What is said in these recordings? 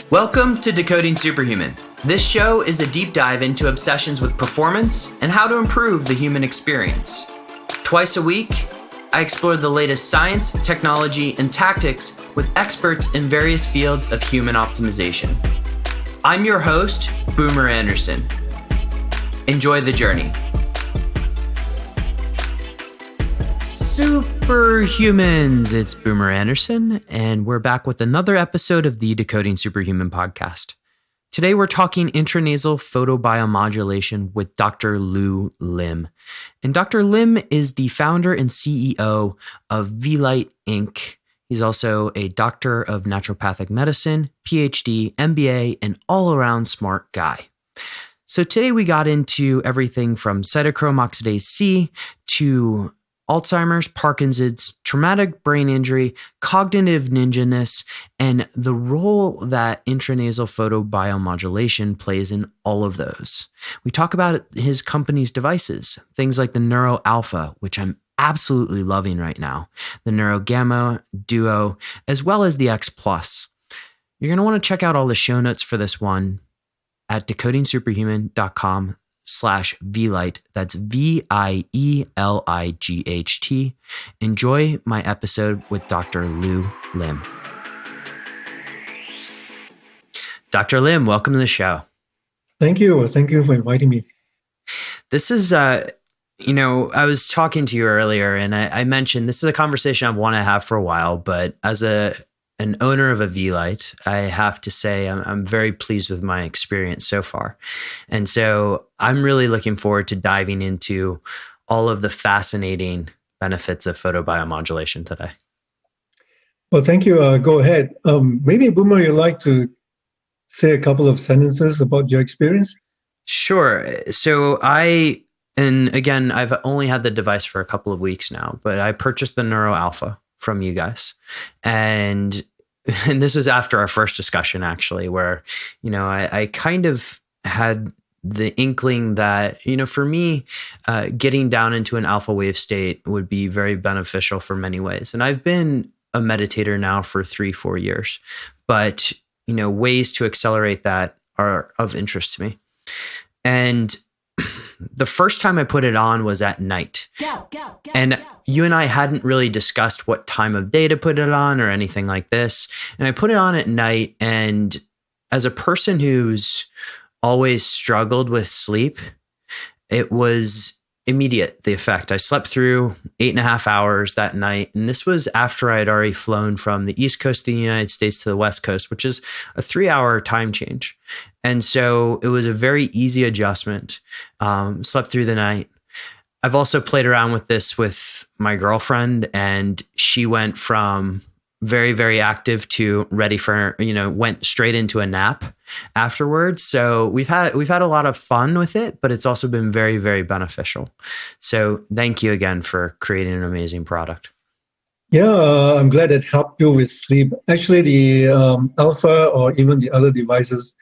Welcome to Decoding Superhuman. This show is a deep dive into obsessions with performance and how to improve the human experience. Twice a week, I explore the latest science, technology, and tactics with experts in various fields of human optimization. I'm your host, Boomer Anderson. Enjoy the journey. Superhumans, it's Boomer Anderson, and we're back with another episode of the Decoding Superhuman podcast. Today we're talking intranasal photobiomodulation with Dr. Lou Lim. And Dr. Lim is the founder and CEO of V-Light Inc. He's also a doctor of naturopathic medicine, PhD, MBA, and all-around smart guy. So today we got into everything from cytochrome oxidase C to Alzheimer's, Parkinson's, traumatic brain injury, cognitive ninjaness, and the role that intranasal photobiomodulation plays in all of those. We talk about his company's devices, things like the Neuro Alpha, which I'm absolutely loving right now, the Neuro Gamma Duo, as well as the X Plus. You're going to want to check out all the show notes for this one at decodingsuperhuman.com/VLight. That's VIELIGHT. Enjoy my episode with Dr. Lou Lim. Dr. Lim, welcome to the show. Thank you. Thank you for inviting me. This is, I was talking to you earlier and I mentioned this is a conversation I've wanted to have for a while, but as an owner of a V-Light, I have to say I'm very pleased with my experience so far. And so I'm really looking forward to diving into all of the fascinating benefits of photobiomodulation today. Well, thank you. Go ahead. Maybe, Boomer, you'd like to say a couple of sentences about your experience? Sure. So I've only had the device for a couple of weeks now, but I purchased the Neuro Alpha from you guys. And this was after our first discussion, actually, where, I kind of had the inkling that, for me, getting down into an alpha wave state would be very beneficial for many ways. And I've been a meditator now for 3-4 years, but, ways to accelerate that are of interest to me. And the first time I put it on was at night. And you and I hadn't really discussed what time of day to put it on or anything like this. And I put it on at night. And as a person who's always struggled with sleep, it was immediate, the effect. I slept through 8.5 hours that night. And this was after I had already flown from the East Coast of the United States to the West Coast, which is a 3-hour time change. And so it was a very easy adjustment. Slept through the night. I've also played around with this with my girlfriend, and she went from very, very active to ready for, went straight into a nap afterwards. So we've had a lot of fun with it, but it's also been very, very beneficial. So thank you again for creating an amazing product. Yeah, I'm glad it helped you with sleep. Actually, the Alpha or even the other devices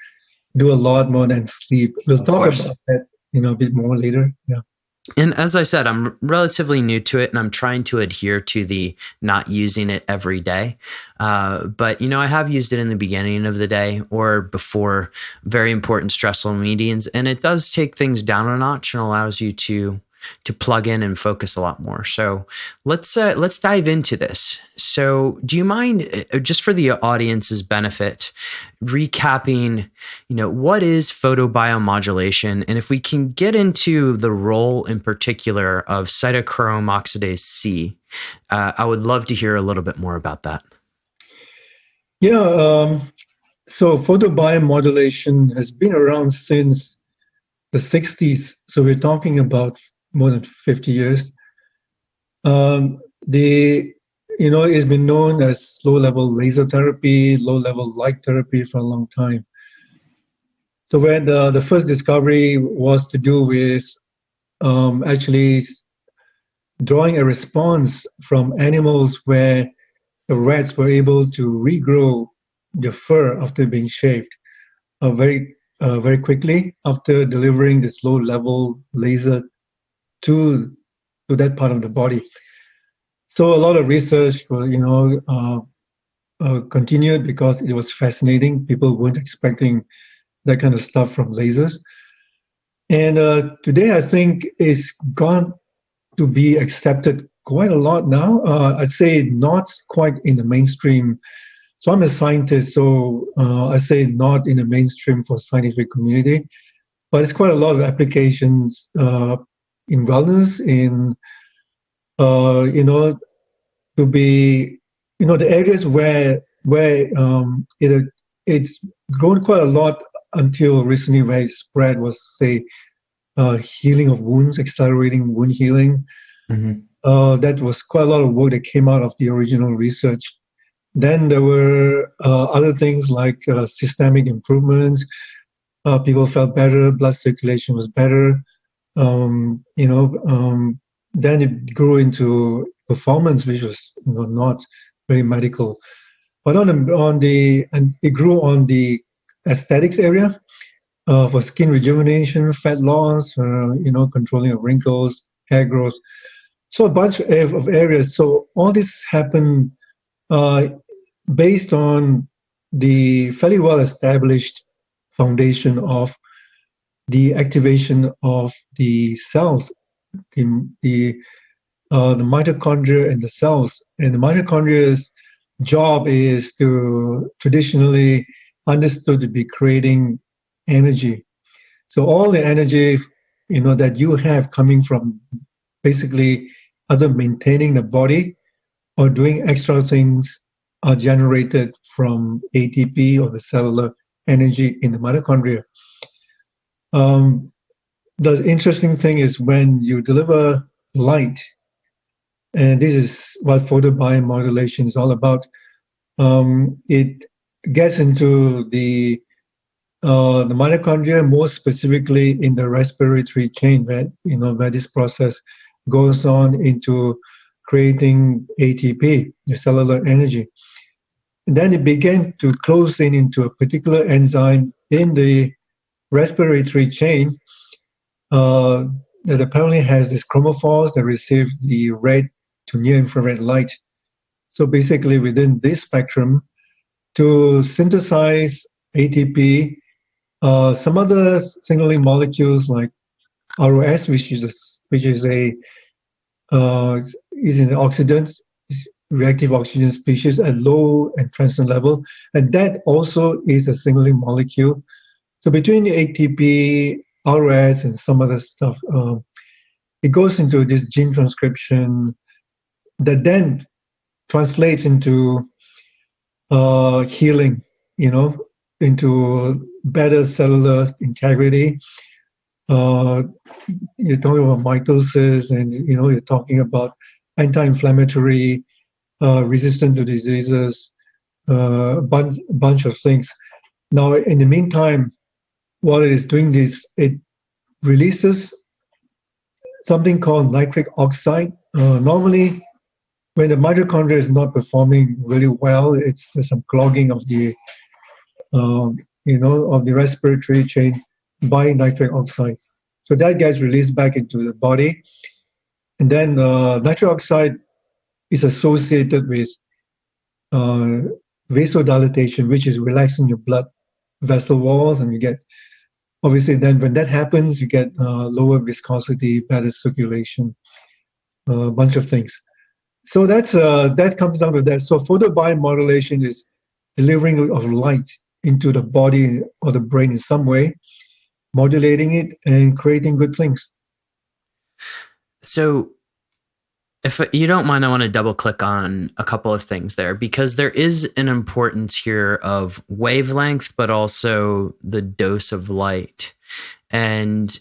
do a lot more than sleep. We'll talk about that, a bit more later. Yeah. And as I said, I'm relatively new to it and I'm trying to adhere to the not using it every day. But, I have used it in the beginning of the day or before very important stressful meetings. And it does take things down a notch and allows you to plug in and focus a lot more. So let's dive into this. So do you mind, just for the audience's benefit, recapping, what is photobiomodulation? And if we can get into the role in particular of cytochrome oxidase C, I would love to hear a little bit more about that. Yeah. So photobiomodulation has been around since the 60s. So we're talking about more than 50 years. It's been known as low-level laser therapy, low-level light therapy for a long time. So when the first discovery was to do with actually drawing a response from animals where the rats were able to regrow their fur after being shaved very quickly after delivering this low-level laser to that part of the body. So a lot of research, continued because it was fascinating. People weren't expecting that kind of stuff from lasers. And today, I think it's gone to be accepted quite a lot now. I'd say not quite in the mainstream. So I'm a scientist, so I say not in the mainstream for scientific community, but it's quite a lot of applications in wellness, in to be the areas where it's grown quite a lot until recently, where it spread was, say, healing of wounds, accelerating wound healing. That was quite a lot of work that came out of the original research. Then there were other things like systemic improvements. People felt better, blood circulation was better. Then it grew into performance, which was not very medical. But it grew on the aesthetics area for skin rejuvenation, fat loss, controlling of wrinkles, hair growth. So a bunch of areas. So all this happened based on the fairly well-established foundation of the activation of the cells, the mitochondria and the cells. And the mitochondria's job is to traditionally understood to be creating energy. So all the energy, that you have coming from basically either maintaining the body or doing extra things are generated from ATP or the cellular energy in the mitochondria. The interesting thing is when you deliver light, and this is what photobiomodulation is all about, it gets into the mitochondria, more specifically in the respiratory chain, where this process goes on into creating ATP, the cellular energy. And then it began to close in into a particular enzyme in the respiratory chain that apparently has these chromophores that receive the red to near infrared light. So basically within this spectrum, to synthesize ATP, some other signaling molecules like ROS, which is an oxidant, reactive oxygen species at low and transient level, and that also is a signaling molecule. So between the ATP, ROS, and some other stuff, it goes into this gene transcription that then translates into healing, into better cellular integrity. You're talking about mitosis, and you're talking about anti-inflammatory, resistant to diseases, a bunch of things. Now, in the meantime, what it is doing is it releases something called nitric oxide. Normally, when the mitochondria is not performing really well, there's some clogging of the of the respiratory chain by nitric oxide. So that gets released back into the body, and then nitric oxide is associated with vasodilatation, which is relaxing your blood vessel walls, and you get, obviously, then when that happens, you get lower viscosity, better circulation, a bunch of things. So that comes down to that. So photobiomodulation is delivering of light into the body or the brain in some way, modulating it and creating good things. So if you don't mind, I want to double click on a couple of things there, because there is an importance here of wavelength, but also the dose of light. And,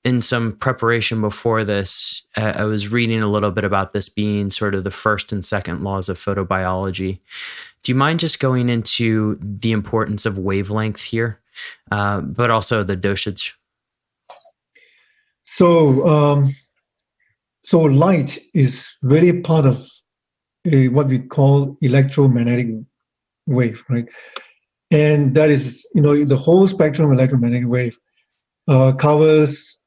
in some preparation before this, I was reading a little bit about this being sort of the first and second laws of photobiology. Do you mind just going into the importance of wavelength here, but also the dosage? So light is really part of what we call electromagnetic wave, right? And that is, the whole spectrum of electromagnetic wave covers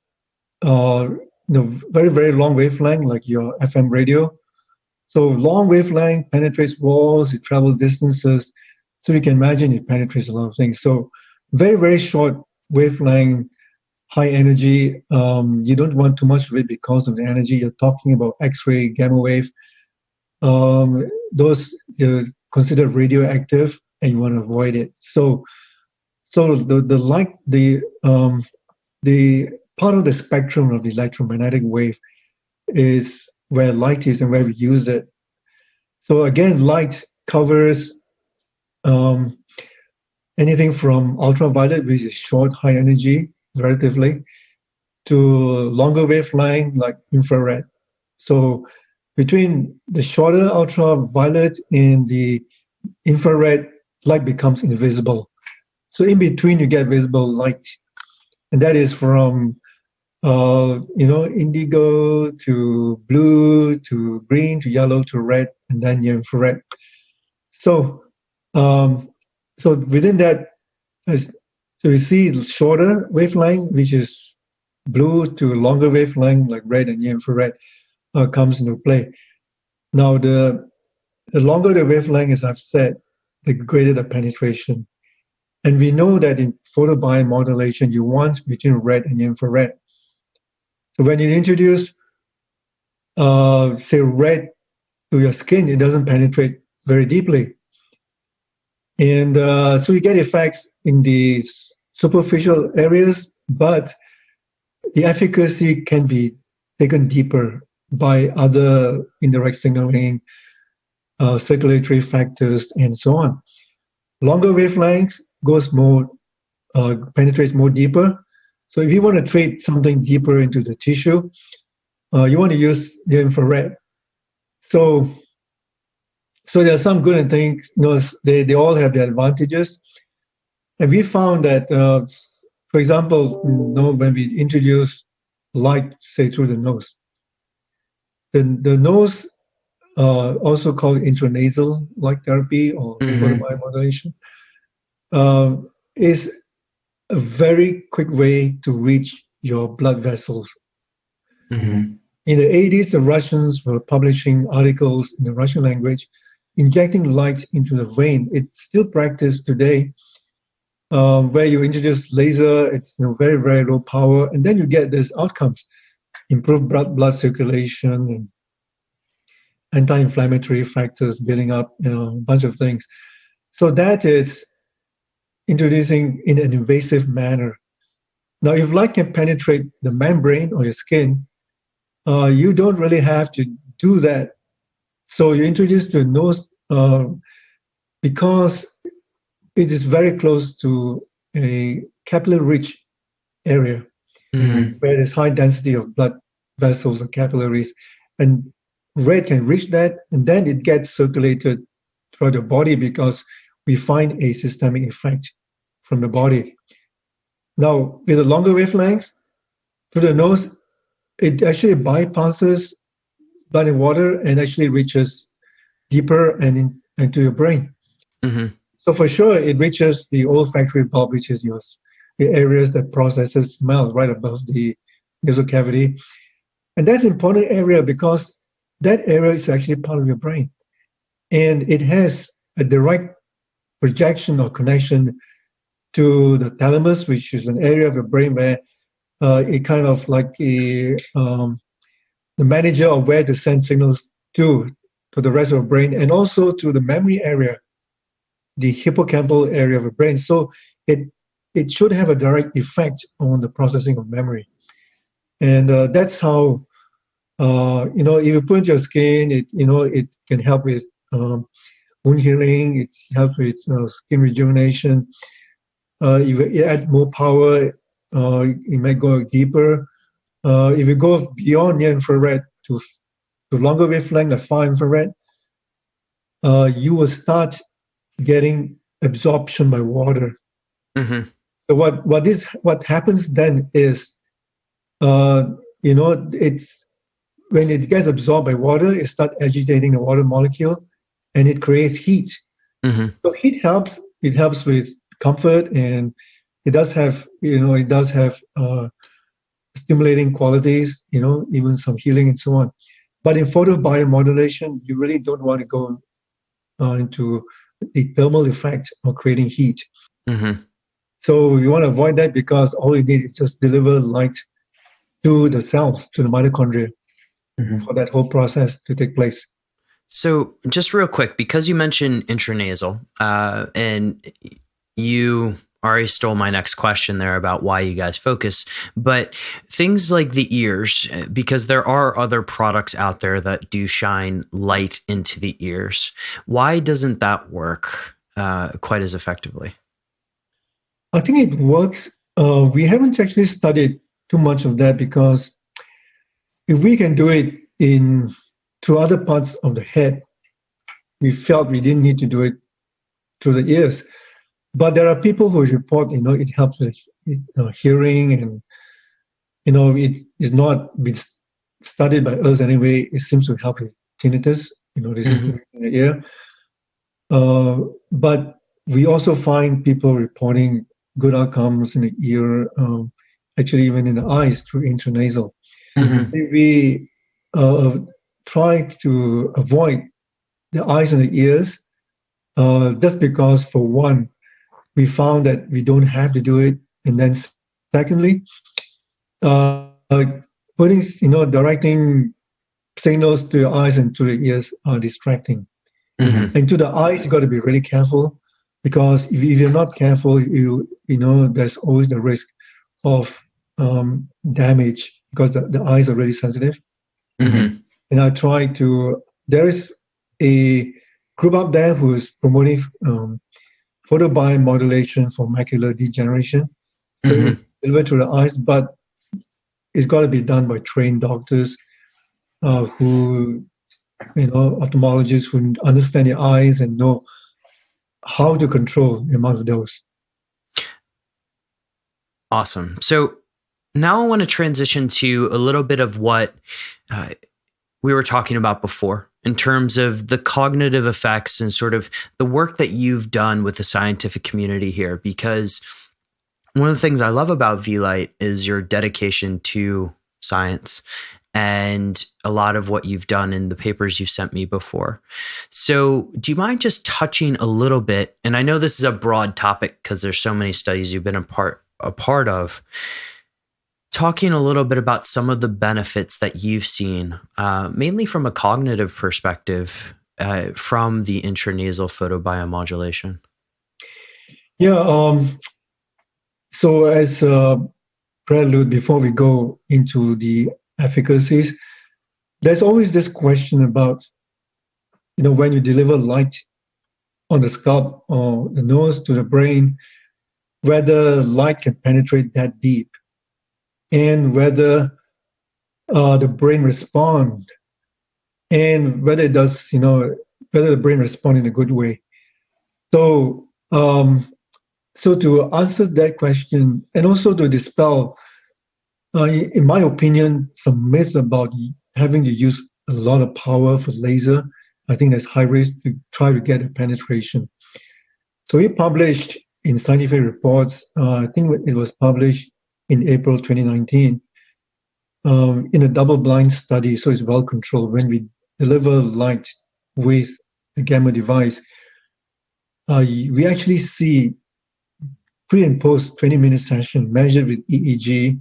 very, very long wavelength, like your FM radio, So long wavelength penetrates walls, it travels distances. So you can imagine it penetrates a lot of things. So very, very short wavelength, high energy. You don't want too much of it because of the energy. You're talking about X-ray, gamma wave. Those are considered radioactive, and you want to avoid it. So the light, the part of the spectrum of the electromagnetic wave is where light is and where we use it. So again, light covers anything from ultraviolet, which is short, high energy, relatively, to longer wavelength like infrared. So between the shorter ultraviolet and the infrared, light becomes invisible. So in between, you get visible light, and that is from indigo to blue to green to yellow to red, and then your infrared. So so within that, so you see shorter wavelength, which is blue, to longer wavelength like red and infrared comes into play. Now the longer the wavelength, as I've said, the greater the penetration. And we know that in photobiomodulation, you want between red and infrared. So when you introduce, say, red to your skin, it doesn't penetrate very deeply. And so you get effects in the superficial areas, but the efficacy can be taken deeper by other indirect signaling, circulatory factors, and so on. Longer wavelengths goes more, penetrates more deeper. So if you want to treat something deeper into the tissue, you want to use the infrared. So there are some good things. They all have their advantages. And we found that, for example, when we introduce light, say, through the nose, the nose, also called intranasal light therapy or photobiomodulation, is a very quick way to reach your blood vessels. In the 80s, the Russians were publishing articles in the Russian language, injecting light into the vein. It's still practiced today, where you introduce laser. It's very, very low power, and then you get these outcomes: improved blood circulation and anti-inflammatory factors building up, a bunch of things. So that is introducing in an invasive manner. Now, if light can penetrate the membrane or your skin, you don't really have to do that. So you introduce the nose because it is very close to a capillary-rich area where there's high density of blood vessels or capillaries, and red can reach that, and then it gets circulated throughout the body because we find a systemic effect from the body. Now, with the longer wavelengths, through the nose, it actually bypasses blood and water and actually reaches deeper and into your brain. So for sure, it reaches the olfactory bulb, which is the areas that processes smell right above the nasal cavity. And that's an important area because that area is actually part of your brain. And it has a direct projection or connection to the thalamus, which is an area of the brain where it kind of like the manager of where to send signals to the rest of the brain, and also to the memory area, the hippocampal area of the brain. So it should have a direct effect on the processing of memory. And that's how, if you put your skin, it can help with wound healing. It helps with skin rejuvenation. If you add more power, it might go deeper. If you go beyond near infrared to longer wavelength, like far infrared, you will start getting absorption by water. So what happens then is, it's when it gets absorbed by water, it starts agitating the water molecule, and it creates heat. So heat helps. It helps with comfort, and it does have stimulating qualities. Even some healing and so on. But in photobiomodulation, you really don't want to go into the thermal effect of creating heat. Mm-hmm. So you want to avoid that because all you need is just deliver light to the cells, to the mitochondria, for that whole process to take place. So just real quick, because you mentioned intranasal, and you already stole my next question there about why you guys focus, but things like the ears, because there are other products out there that do shine light into the ears. Why doesn't that work quite as effectively? I think it works. We haven't actually studied too much of that because if we can do it through other parts of the head, we felt we didn't need to do it through the ears. But there are people who report, it helps with hearing, and it is not been studied by us anyway. It seems to help with tinnitus, this in the ear. But we also find people reporting good outcomes in the ear, actually even in the eyes through intranasal. We try to avoid the eyes and the ears just because, for one, we found that we don't have to do it, and then secondly, putting directing signals to your eyes and to the ears are distracting. And to the eyes, you got to be really careful, because if you're not careful, there's always the risk of damage, because the eyes are really sensitive. And I try to. There is a group out there who is promoting photobiomodulation for macular degeneration. So it's delivered to the eyes, but it's got to be done by trained doctors who, ophthalmologists who understand the eyes and know how to control the amount of dose. Awesome. So now I want to transition to a little bit of what we were talking about before in terms of the cognitive effects and sort of the work that you've done with the scientific community here. Because one of the things I love about V-Light is your dedication to science and a lot of what you've done in the papers you've sent me before. So do you mind just touching a little bit? And I know this is a broad topic because there's so many studies you've been a part of, talking a little bit about some of the benefits that you've seen, mainly from a cognitive perspective, from the intranasal photobiomodulation. Yeah. So as prelude, before we go into the efficacies, there's always this question about, when you deliver light on the scalp or the nose to the brain, whether light can penetrate that deep, and whether the brain respond, and whether it does, whether the brain respond in a good way. So, so to answer that question, and also to dispel, in my opinion, some myths about having to use a lot of power for laser, I think there's high risk to try to get a penetration. So we published in scientific reports, I think it was published in April 2019, in a double-blind study, so it's well controlled. When we deliver light with a gamma device, we actually see pre and post 20-minute session measured with EEG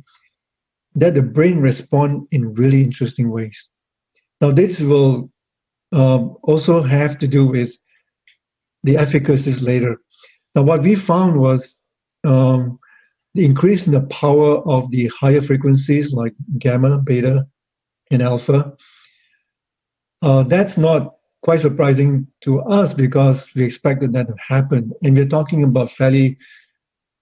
that the brain respond in really interesting ways. Now, this will also have to do with the efficacies later. Now, what we found was the increase in the power of the higher frequencies like gamma, beta, and alpha. That's not quite surprising to us because we expected that to happen. And we're talking about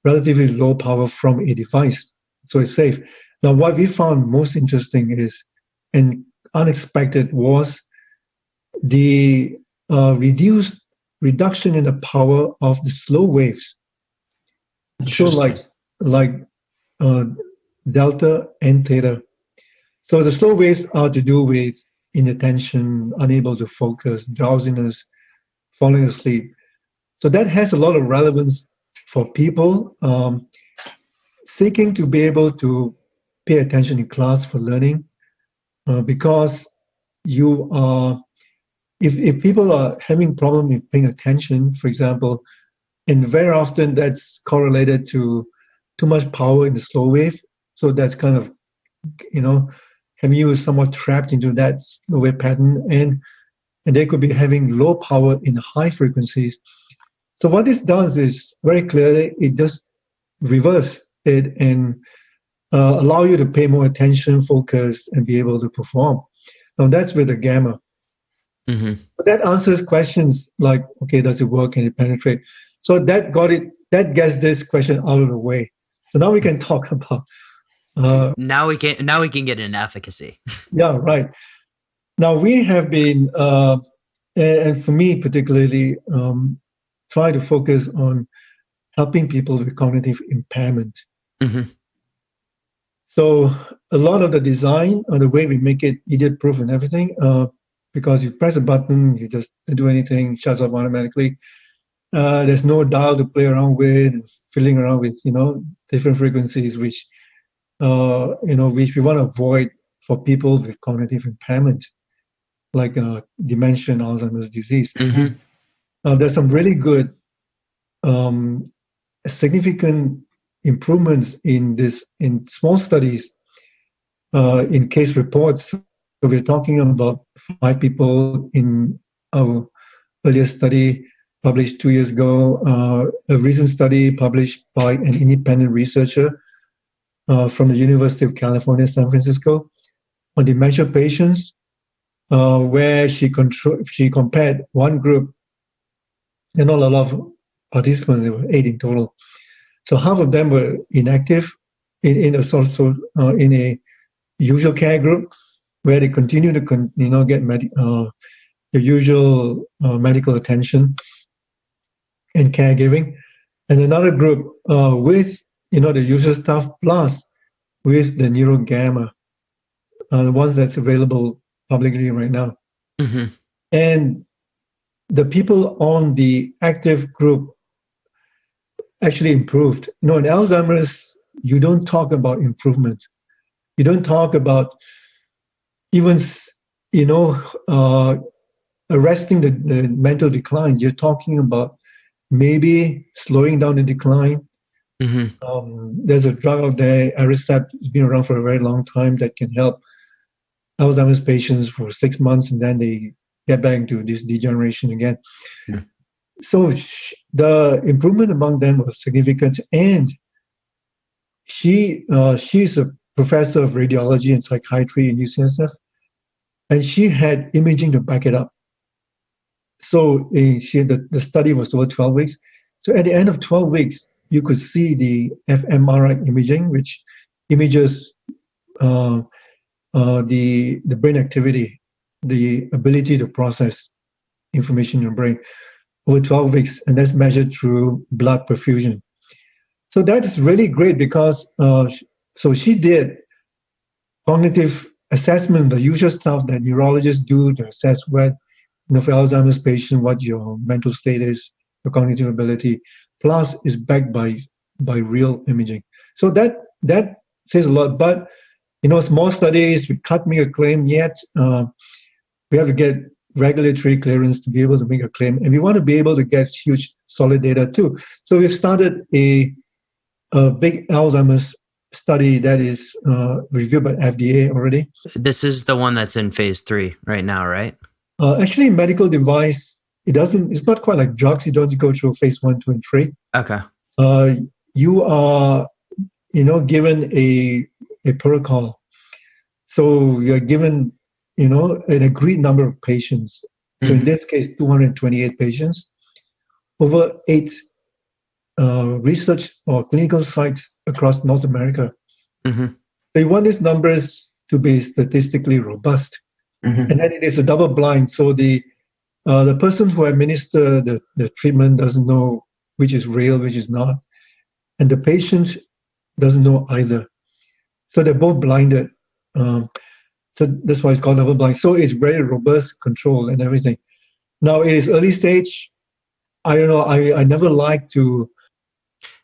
relatively low power from a device, so it's safe. Now, what we found most interesting is, and unexpected, was the reduction in the power of the slow waves. So like delta and theta. So the slow waves are to do with inattention, unable to focus, drowsiness, falling asleep. So that has a lot of relevance for people seeking to be able to pay attention in class for learning, because you are, if people are having problem with paying attention, for example, and very often that's correlated to too much power in the slow wave. So that's kind of, having you somewhat trapped into that slow wave pattern, and they could be having low power in high frequencies. So what this does is very clearly it just reverse it and allow you to pay more attention, focus, and be able to perform. Now that's with the gamma. Mm-hmm. But that answers questions like, okay, does it work? Can it penetrate? So that gets this question out of the way. So now we can talk about. Now we can get an efficacy. Yeah, right. Now we have been, and for me particularly, try to focus on helping people with cognitive impairment. Mm-hmm. So a lot of the design, the way we make it idiot-proof and everything, because you press a button, you just don't do anything, shuts off automatically. There's no dial to play around with, fiddling around with, different frequencies, which we want to avoid for people with cognitive impairment, like dementia and Alzheimer's disease. Mm-hmm. There's some really good, significant improvements in small studies, in case reports. So we're talking about 5 people in our earlier study published 2 years ago, a recent study published by an independent researcher from the University of California, San Francisco, on dementia patients, where she compared one group, and not a lot of participants, there were 8 in total. So half of them were inactive in a usual care group, where they continue to get the usual medical attention and caregiving, and another group with the usual stuff plus with the neuro gamma, the ones that's available publicly right now. Mm-hmm. And the people on the active group actually improved. In Alzheimer's, you don't talk about improvement. You don't talk about even arresting the mental decline. You're talking about maybe slowing down the decline. Mm-hmm. There's a drug out there, Aricept, has been around for a very long time, that can help Alzheimer's patients for 6 months, and then they get back into this degeneration again. Yeah. So the improvement among them was significant, and she's a professor of radiology and psychiatry in UCSF, and she had imaging to back it up. So the study was over 12 weeks. So at the end of 12 weeks, you could see the fMRI imaging, which images the brain activity, the ability to process information in your brain over 12 weeks, and that's measured through blood perfusion. So that is really great because so she did cognitive assessment, the usual stuff that neurologists do to assess what, for Alzheimer's patient, what your mental state is, your cognitive ability, plus is backed by real imaging. So that says a lot. But small studies, we can't make a claim yet. We have to get regulatory clearance to be able to make a claim, and we want to be able to get huge solid data too. So we've started a big Alzheimer's study that is reviewed by FDA already. This is the one that's in phase 3 right now, right? Actually, medical device, it's not quite like drugs. You don't go through phase 1, 2, and 3. Okay. You are, given a protocol. So you're given, an agreed number of patients. So in this case, 228 patients over 8 research or clinical sites across North America. Mm-hmm. They want these numbers to be statistically robust. Mm-hmm. And then it is a double blind. So the person who administers the treatment doesn't know which is real, which is not. And the patient doesn't know either. So they're both blinded. So that's why it's called double blind. So it's very robust control and everything. Now it is early stage. I don't know. I never like to.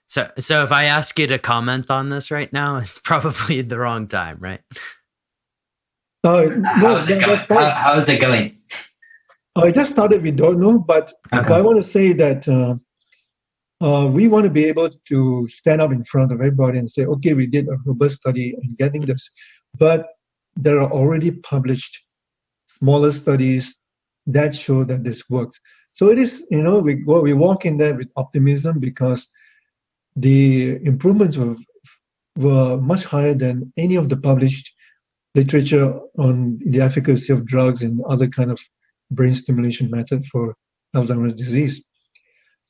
So if I ask you to comment on this right now, it's probably the wrong time, right? No, that's fine. How is it going? I just started. We don't know, but Okay. I want to say that we want to be able to stand up in front of everybody and say, okay, we did a robust study and getting this, but there are already published smaller studies that show that this works. So it is, we walk in there with optimism because the improvements were much higher than any of the published literature on the efficacy of drugs and other kind of brain stimulation method for Alzheimer's disease.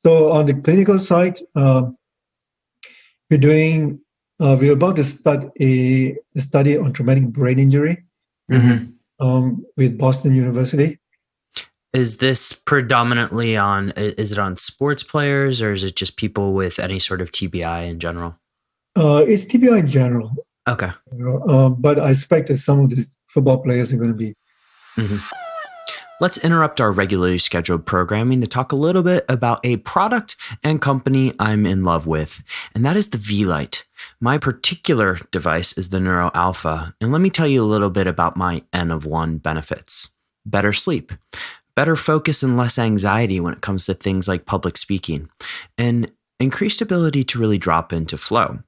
So on the clinical side, we're about to start a study on traumatic brain injury with Boston University. Is this predominantly is it on sports players, or is it just people with any sort of TBI in general? It's TBI in general. Okay. But I expect that some of the football players are going to be. Let's interrupt our regularly scheduled programming to talk a little bit about a product and company I'm in love with, and that is the V-Lite. My particular device is the Neuro Alpha, and let me tell you a little bit about my N of 1 benefits. Better sleep, better focus and less anxiety when it comes to things like public speaking, and increased ability to really drop into flow.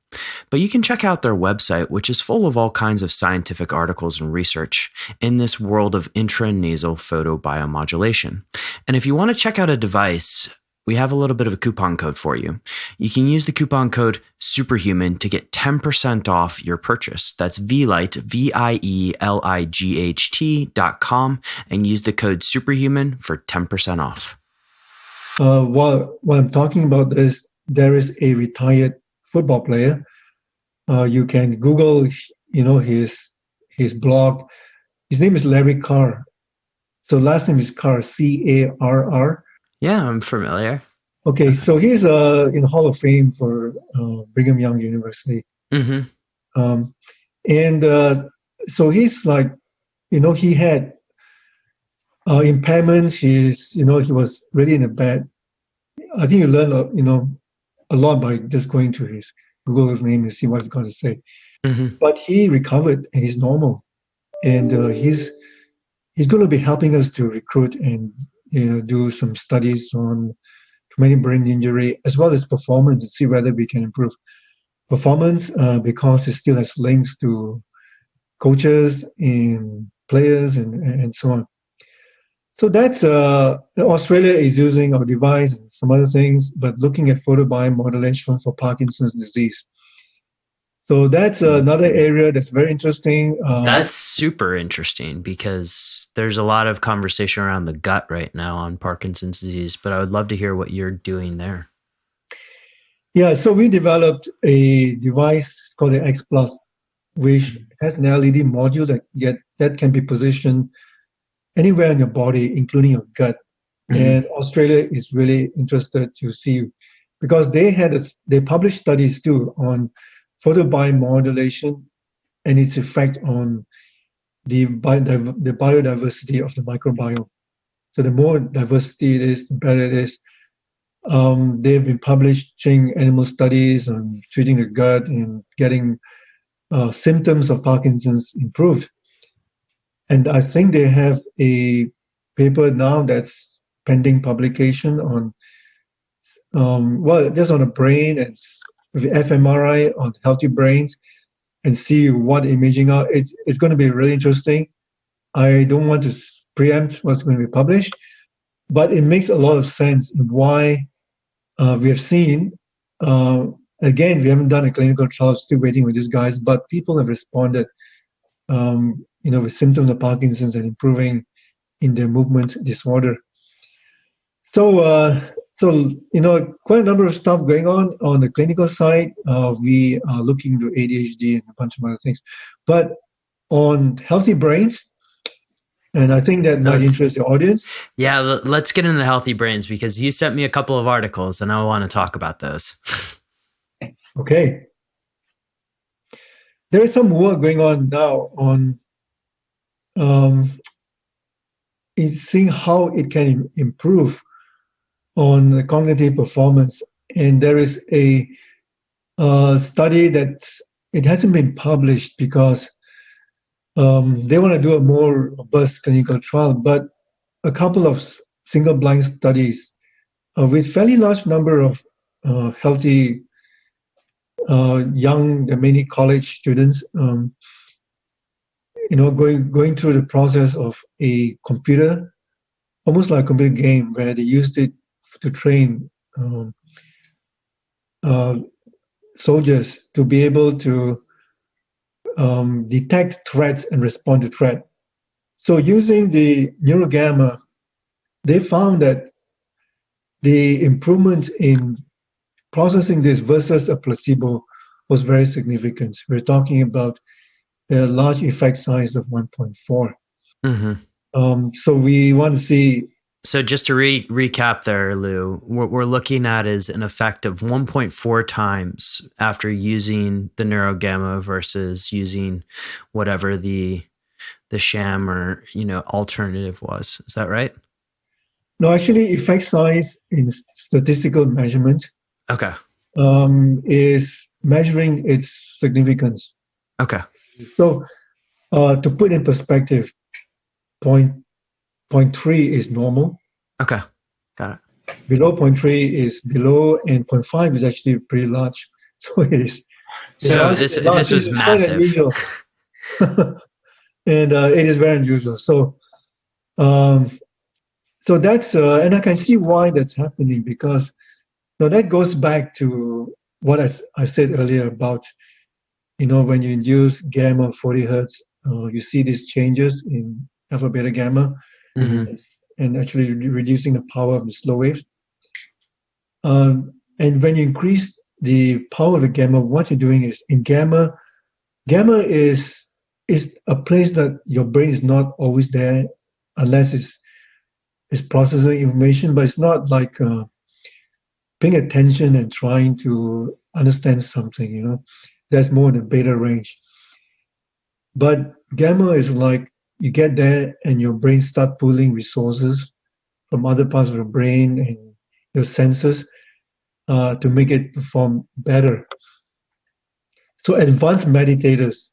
But you can check out their website, which is full of all kinds of scientific articles and research in this world of intranasal photobiomodulation. And if you want to check out a device, we have a little bit of a coupon code for you. You can use the coupon code SUPERHUMAN to get 10% off your purchase. That's VLIGHT, VIELIGHT.com, and use the code SUPERHUMAN for 10% off. While I'm talking about this, there is a retired football player. You can Google, his blog. His name is Larry Carr. So last name is Carr, C-A-R-R. Yeah, I'm familiar. Okay, so he's in Hall of Fame for Brigham Young University. So he's like, he had impairments. He was really in a bad. I think you learn, a lot by just going to Google his name and see what he's going to say. But he recovered and he's normal, and he's going to be helping us to recruit and do some studies on traumatic brain injury as well as performance and see whether we can improve performance because it still has links to coaches and players and so on. So that's Australia is using our device and some other things, but looking at photobiomodulation for Parkinson's disease. So that's another area that's very interesting. That's super interesting because there's a lot of conversation around the gut right now on Parkinson's disease, but I would love to hear what you're doing there. Yeah, so we developed a device called the X Plus, which has an LED module that can be positioned anywhere in your body, including your gut. And Australia is really interested to see, because they published studies too on photobiomodulation and its effect on the biodiversity of the microbiome. So the more diversity it is, the better it is. They've been publishing animal studies on treating the gut and getting symptoms of Parkinson's improved. And I think they have a paper now that's pending publication on, just on a brain and with fMRI on healthy brains and see what imaging are. It's going to be really interesting. I don't want to preempt what's going to be published, but it makes a lot of sense in why we have seen, again, we haven't done a clinical trial, still waiting with these guys, but people have responded with symptoms of Parkinson's and improving in their movement disorder. So, quite a number of stuff going on the clinical side. We are looking into ADHD and a bunch of other things. But on healthy brains, and I think that might interest the audience. Yeah, let's get into healthy brains because you sent me a couple of articles and I want to talk about those. Okay. There is some work going on now on in seeing how it can improve on the cognitive performance. And there is a study that it hasn't been published because They want to do a more robust clinical trial, but a couple of single-blind studies with fairly large number of healthy young, many college students, going through the process of a computer, almost like a computer game, where they used it to train uh, soldiers to be able to detect threats and respond to threat. So using the neurogamma, they found that the improvement in processing this versus a placebo was very significant. We're talking about a large effect size of 1.4. Mm-hmm. So we want to see. So just to recap there, Lou, what we're looking at is an effect of 1.4 times after using the neurogamma versus using whatever the sham or alternative was. Is that right? No, actually, effect size in statistical measurement Okay. is measuring its significance. Okay. So to put in perspective, point 0.3 is normal. Okay. Got it. Below 0.3 is below, and 0.5 is actually pretty large. So it is. So this was quite massive. unusual. And it is very unusual. So, so that's and I can see why that's happening, because now that goes back to what I said earlier about when you induce gamma 40 hertz, you see these changes in alpha beta gamma, Mm-hmm. and actually reducing the power of the slow waves. And when you increase the power of the gamma, what you're doing is in gamma is a place that your brain is not always there unless it's processing information, but it's not like paying attention and trying to understand something. That's more in the beta range. But gamma is like you get there and your brain start pulling resources from other parts of the brain and your senses to make it perform better. So advanced meditators,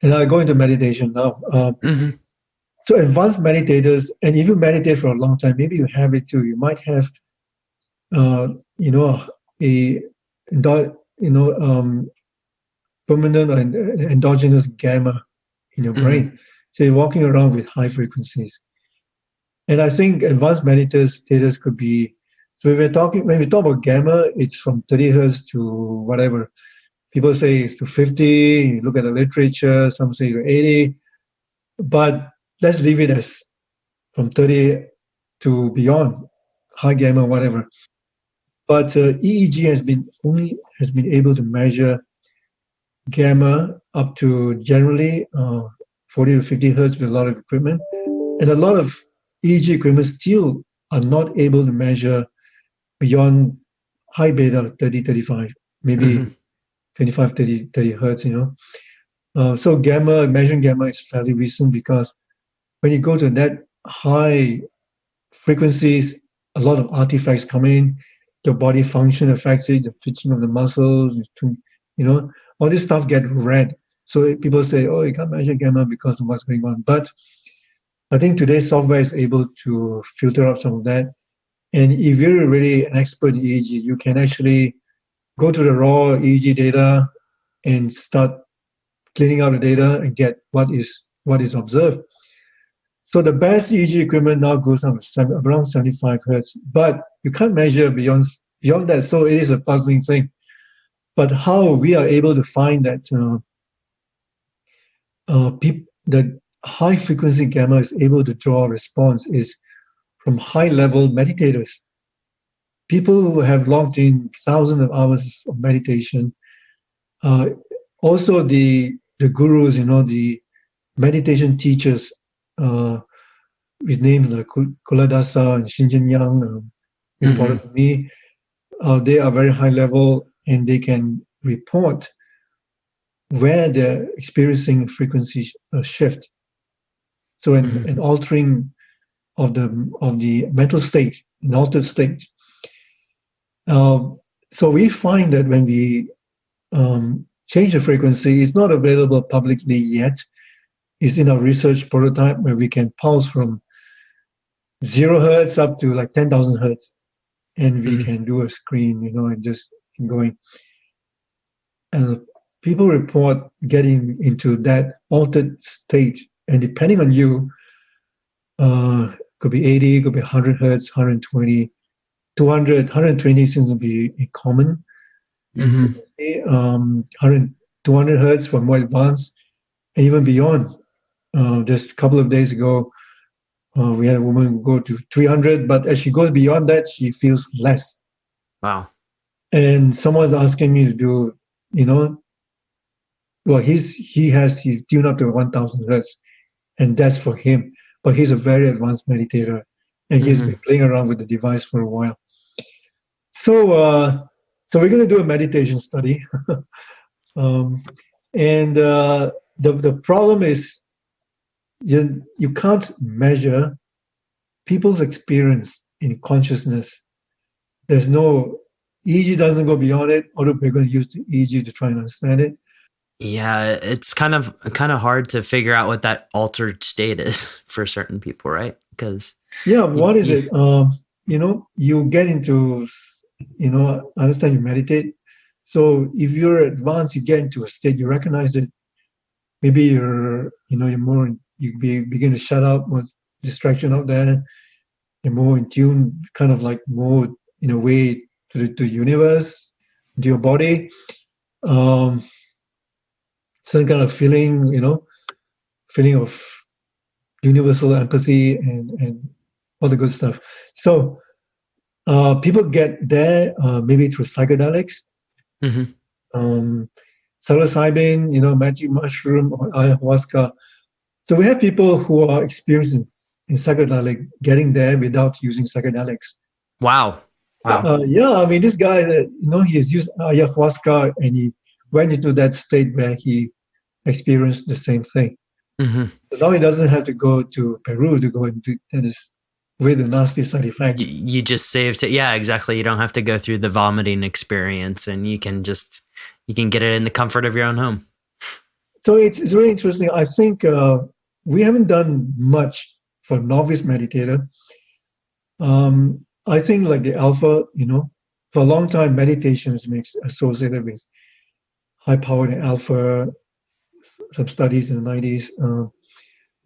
and I go into meditation now. Mm-hmm. So advanced meditators, and if you meditate for a long time, maybe you have it too. You might have, a permanent or endogenous gamma in your brain. Mm-hmm. So you're walking around with high frequencies. And I think advanced meditators could be. So when we talk about gamma, it's from 30 hertz to whatever. People say it's to 50. You look at the literature, some say to 80. But let's leave it as from 30 to beyond, high gamma, whatever. But EEG has been able to measure gamma up to generally 40 to 50 hertz with a lot of equipment, and a lot of EEG equipment still are not able to measure beyond high beta 30, 35, maybe Mm-hmm. 25, 30 hertz. So measuring gamma is fairly recent, because when you go to that high frequencies, a lot of artifacts come in. Your body function affects it, the twitching of the muscles, all this stuff get read. So people say, oh, you can't measure gamma because of what's going on. But I think today's software is able to filter out some of that. And if you're really an expert in EEG, you can actually go to the raw EEG data and start cleaning out the data and get what is observed. So the best EEG equipment now goes up around 75 hertz, but you can't measure beyond that. So it is a puzzling thing. But how we are able to find that that high frequency gamma is able to draw a response is from high level meditators, people who have logged in thousands of hours of meditation. Also the gurus, the meditation teachers, with names like Kuladasa and Shinjin Yang, reported to me. They are very high level, and they can report where they're experiencing frequency shift. So an altering of the mental state, an altered state. So we find that when we change the frequency, it's not available publicly yet, is in our research prototype where we can pulse from 0 hertz up to like 10,000 hertz, and we Mm-hmm. can do a screen, and just keep going. And people report getting into that altered state, and depending on you, could be 80, could be 100 hertz, 120, 200, 120 seems to be a common Mm-hmm. frequency. 100, 200 hertz for more advanced, and even beyond. Just a couple of days ago, we had a woman go to 300, but as she goes beyond that, she feels less. Wow. And someone's asking me to do, you know, well, he's tuned up to 1,000 hertz, and that's for him. But he's a very advanced meditator, and he's Mm-hmm. been playing around with the device for a while. So we're going to do a meditation study, um, and the problem is you can't measure people's experience in consciousness. There's no EEG doesn't go beyond it, although we're going to use the EEG to try and understand it. Yeah, it's kind of hard to figure out what that altered state is for certain people, right? Because Yeah, what is you it? You get into, understand you meditate. So if you're advanced, you get into a state, you recognize it. Maybe you're more, begin to shut out what's distraction out there. You're more in tune, kind of like more in a way to the universe, to your body. Um, some kind of feeling, feeling of universal empathy and all the good stuff. So people get there maybe through psychedelics, mm-hmm. um, psilocybin, magic mushroom, or ayahuasca. So we have people who are experienced in psychedelic getting there without using psychedelics. Wow. Wow. Yeah, I mean, this guy, he has used ayahuasca and he went into that state where he experienced the same thing. Mm-hmm. So now he doesn't have to go to Peru to go into this with a nasty side effect. You just saved it. Yeah, exactly. You don't have to go through the vomiting experience, and you can get it in the comfort of your own home. So it's really interesting. I think we haven't done much for novice meditator. I think like the alpha, for a long time meditation is associated with high powered alpha. Some studies in the 90s.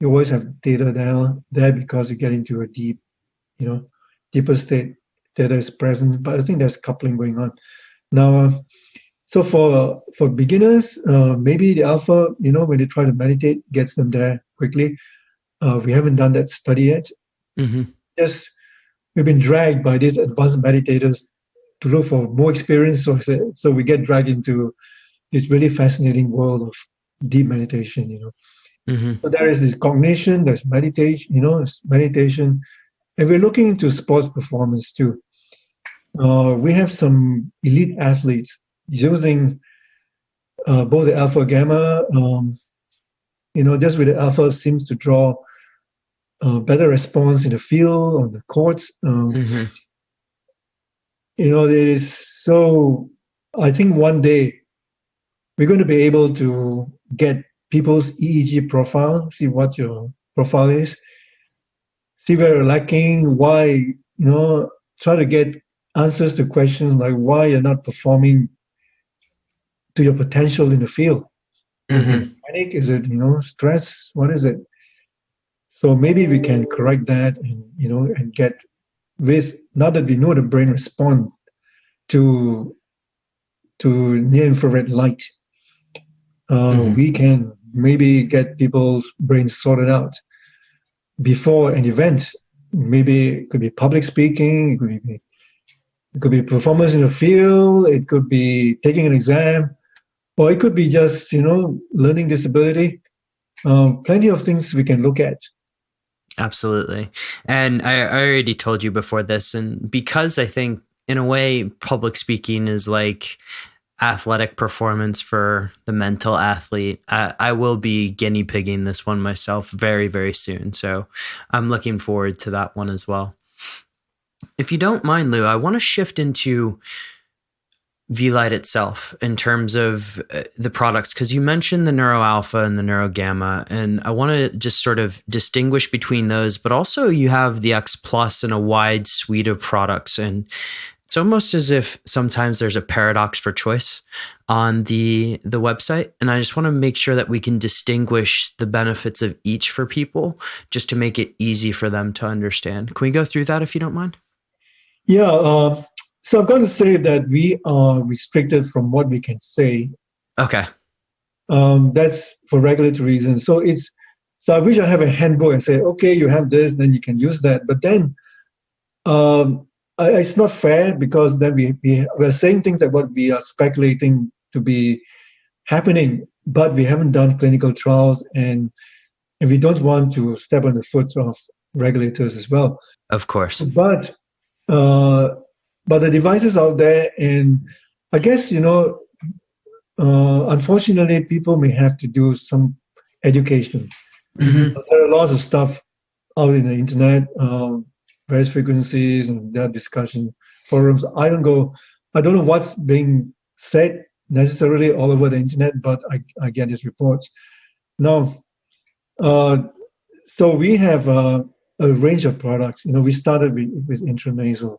You always have data there because you get into a you know, deeper state. Data is present, but I think there's coupling going on now. So for beginners, maybe the alpha, when they try to meditate, gets them there quickly. We haven't done that study yet. Mm-hmm. Just we've been dragged by these advanced meditators to look for more experience. So we get dragged into this really fascinating world of deep meditation. Mm-hmm. So there is this cognition, there's meditation, it's meditation, and we're looking into sports performance too. We have some elite athletes using both the alpha gamma. Just with the alpha seems to draw better response in the field on the courts. Mm-hmm. There is so. I think one day we're going to be able to get people's EEG profile, see what your profile is, see where you're lacking, why, try to get answers to questions like why you're not performing to your potential in the field. Is it Mm-hmm. panic? Is it, stress? What is it? So maybe we can correct that and get with, now that we know the brain respond to near infrared light, Mm-hmm. we can maybe get people's brains sorted out before an event. Maybe it could be public speaking, it could be performance in the field, it could be taking an exam, or it could be just learning disability. Plenty of things we can look at. Absolutely. And I already told you before this, and because I think in a way public speaking is like athletic performance for the mental athlete, I will be guinea pigging this one myself very, very soon. So I'm looking forward to that one as well. If you don't mind, Lou, I want to shift into V-Light itself in terms of the products, because you mentioned the Neuro Alpha and the Neuro Gamma, and I want to just sort of distinguish between those, but also you have the X Plus and a wide suite of products. And it's almost as if sometimes there's a paradox for choice on the website. And I just want to make sure that we can distinguish the benefits of each for people just to make it easy for them to understand. Can we go through that if you don't mind? Yeah. So I'm going to say that we are restricted from what we can say. Okay. That's for regulatory reasons. So I wish I have a handbook and say, okay, you have this, then you can use that. But then it's not fair, because then we're saying things that what we are speculating to be happening, but we haven't done clinical trials, and we don't want to step on the foot of regulators as well. Of course. But the devices out there, and I guess, unfortunately, people may have to do some education. Mm-hmm. There are lots of stuff out in the internet, various frequencies, and there are discussion forums. I don't know what's being said necessarily all over the internet, but I get these reports. Now, so we have a range of products. We started with intranasal.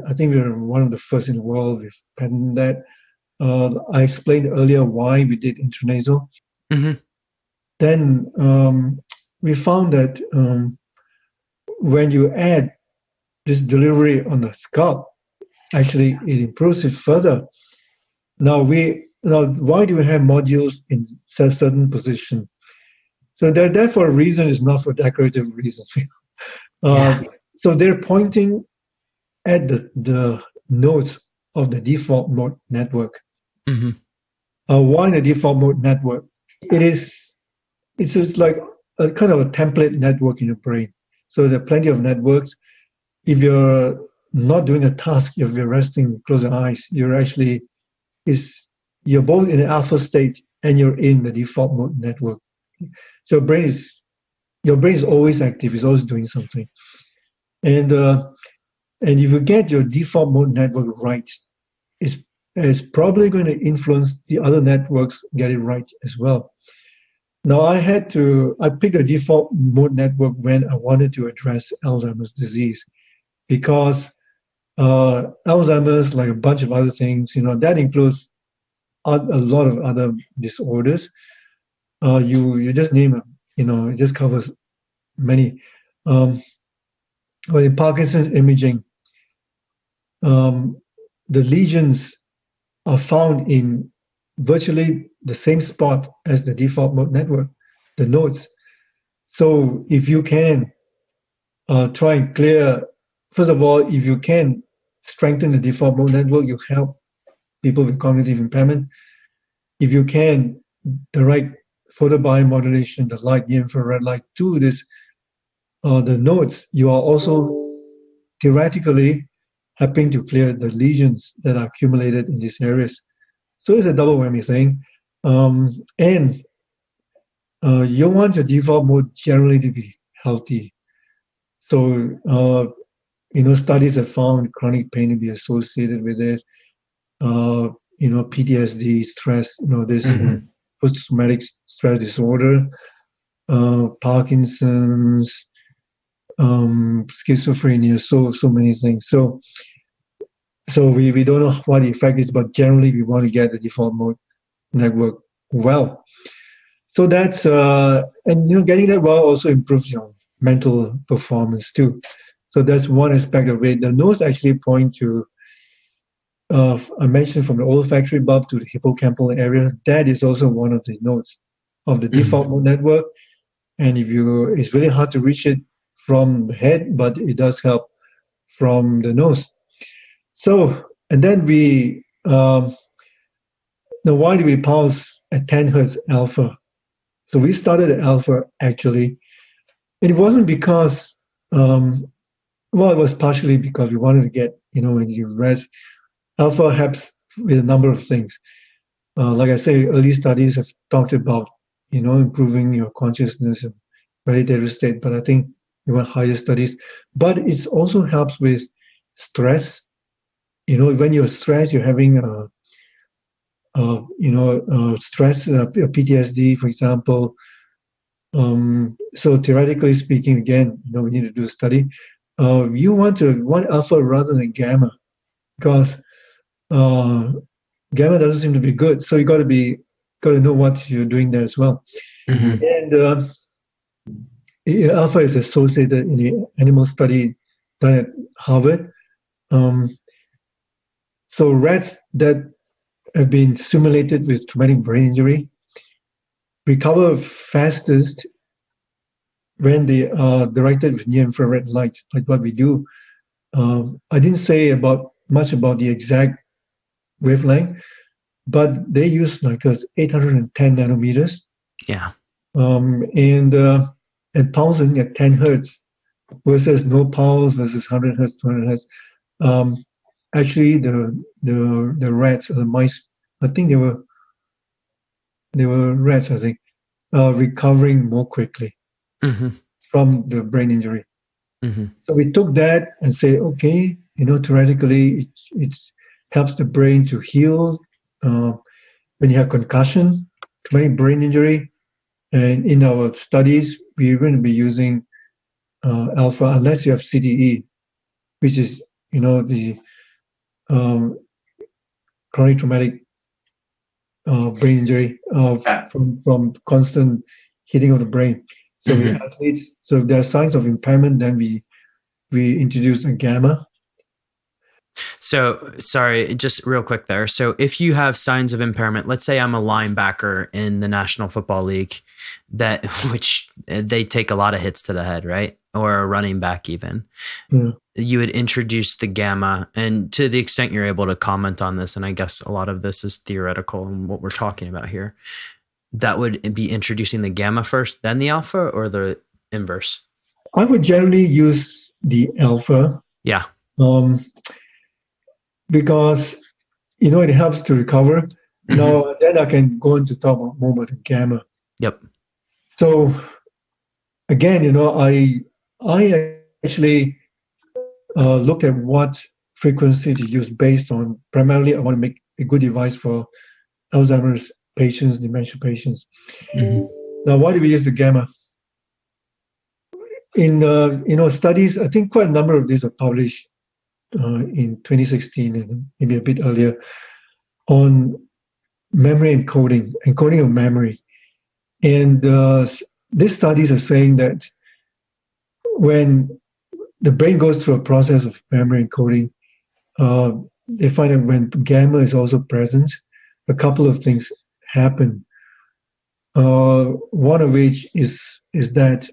I think we were one of the first in the world with patented that. I explained earlier why we did intranasal. Mm-hmm. Then we found that when you add this delivery on the scalp, actually it improves it further. Now, why do we have modules in certain position? So they're there for a reason. It's not for decorative reasons. So they're pointing at the nodes of the default mode network. Mm-hmm. Why the default mode network? It's like a kind of a template network in your brain. So there are plenty of networks. If you're not doing a task, if you're resting, close your eyes, you're both in the alpha state and you're in the default mode network. So your brain is always active, it's always doing something. And if you get your default mode network right, it's probably going to influence the other networks get it right as well. Now, I picked a default mode network when I wanted to address Alzheimer's disease, because Alzheimer's, like a bunch of other things, that includes a lot of other disorders. You just name it, it just covers many. But in Parkinson's imaging, the lesions are found in virtually the same spot as the default mode network, the nodes. So if you can try and clear, first of all, if you can strengthen the default mode network, you help people with cognitive impairment. If you can, the right photobiomodulation, the light, the infrared light, to this, the nodes, you are also theoretically helping to clear the lesions that are accumulated in these areas. So it's a double whammy thing. And you want your default mode generally to be healthy. So, studies have found chronic pain to be associated with it. PTSD, stress, this post-traumatic stress disorder, Parkinson's, schizophrenia, so many things. So we don't know what the effect is, but generally we want to get the default mode network well. So that's and getting that well also improves your mental performance too. So that's one aspect of it. The nodes actually point to I mentioned from the olfactory bulb to the hippocampal area. That is also one of the nodes of the default mode network. And it's really hard to reach it from the head, but it does help from the nose. So, and then now why do we pulse at 10 hertz alpha? So we started at alpha actually. And it wasn't because, it was partially because we wanted to get, when you rest, alpha helps with a number of things. Like I say, early studies have talked about, improving your consciousness and meditative state, but I think we want higher studies. But it also helps with stress when you're stressed, you're having stress, PTSD, for example. So theoretically speaking, again, we need to do a study. You want alpha rather than gamma, because gamma doesn't seem to be good. So you got to know what you're doing there as well. Mm-hmm. And alpha is associated in the animal study done at Harvard. So rats that have been simulated with traumatic brain injury recover fastest when they are directed with near-infrared light, like what we do. I didn't say much about the exact wavelength, but they use like 810 nanometers. Yeah. And pulsing at 10 hertz versus no pulse versus 100 hertz, 200 hertz. Actually, the rats or the mice, I think they were rats, I think, recovering more quickly Mm-hmm. from the brain injury. Mm-hmm. So we took that and say, okay, theoretically, it helps the brain to heal when you have concussion, traumatic brain injury. And in our studies, we're going to be using alpha unless you have CTE, which is, the chronic traumatic brain injury from constant hitting of the brain. So Mm-hmm. athletes, so if there are signs of impairment, then we introduce a gamma. So, sorry, just real quick there. So, if you have signs of impairment, let's say I'm a linebacker in the National Football League, which they take a lot of hits to the head, right? Or a running back, even. Yeah. You would introduce the gamma, and to the extent you're able to comment on this, and I guess a lot of this is theoretical and what we're talking about here, that would be introducing the gamma first, then the alpha, or the inverse? I would generally use the alpha. Yeah. Because it helps to recover. Mm-hmm. Now then I can go into talk more about the gamma. Yep. So again, I actually looked at what frequency to use based on, primarily I want to make a good device for Alzheimer's patients, dementia patients. Mm-hmm. Now why do we use the gamma? In studies, I think quite a number of these were published in 2016 and maybe a bit earlier on memory encoding of memory. And these studies are saying that when the brain goes through a process of memory encoding, they find that when gamma is also present, a couple of things happen. One of which is that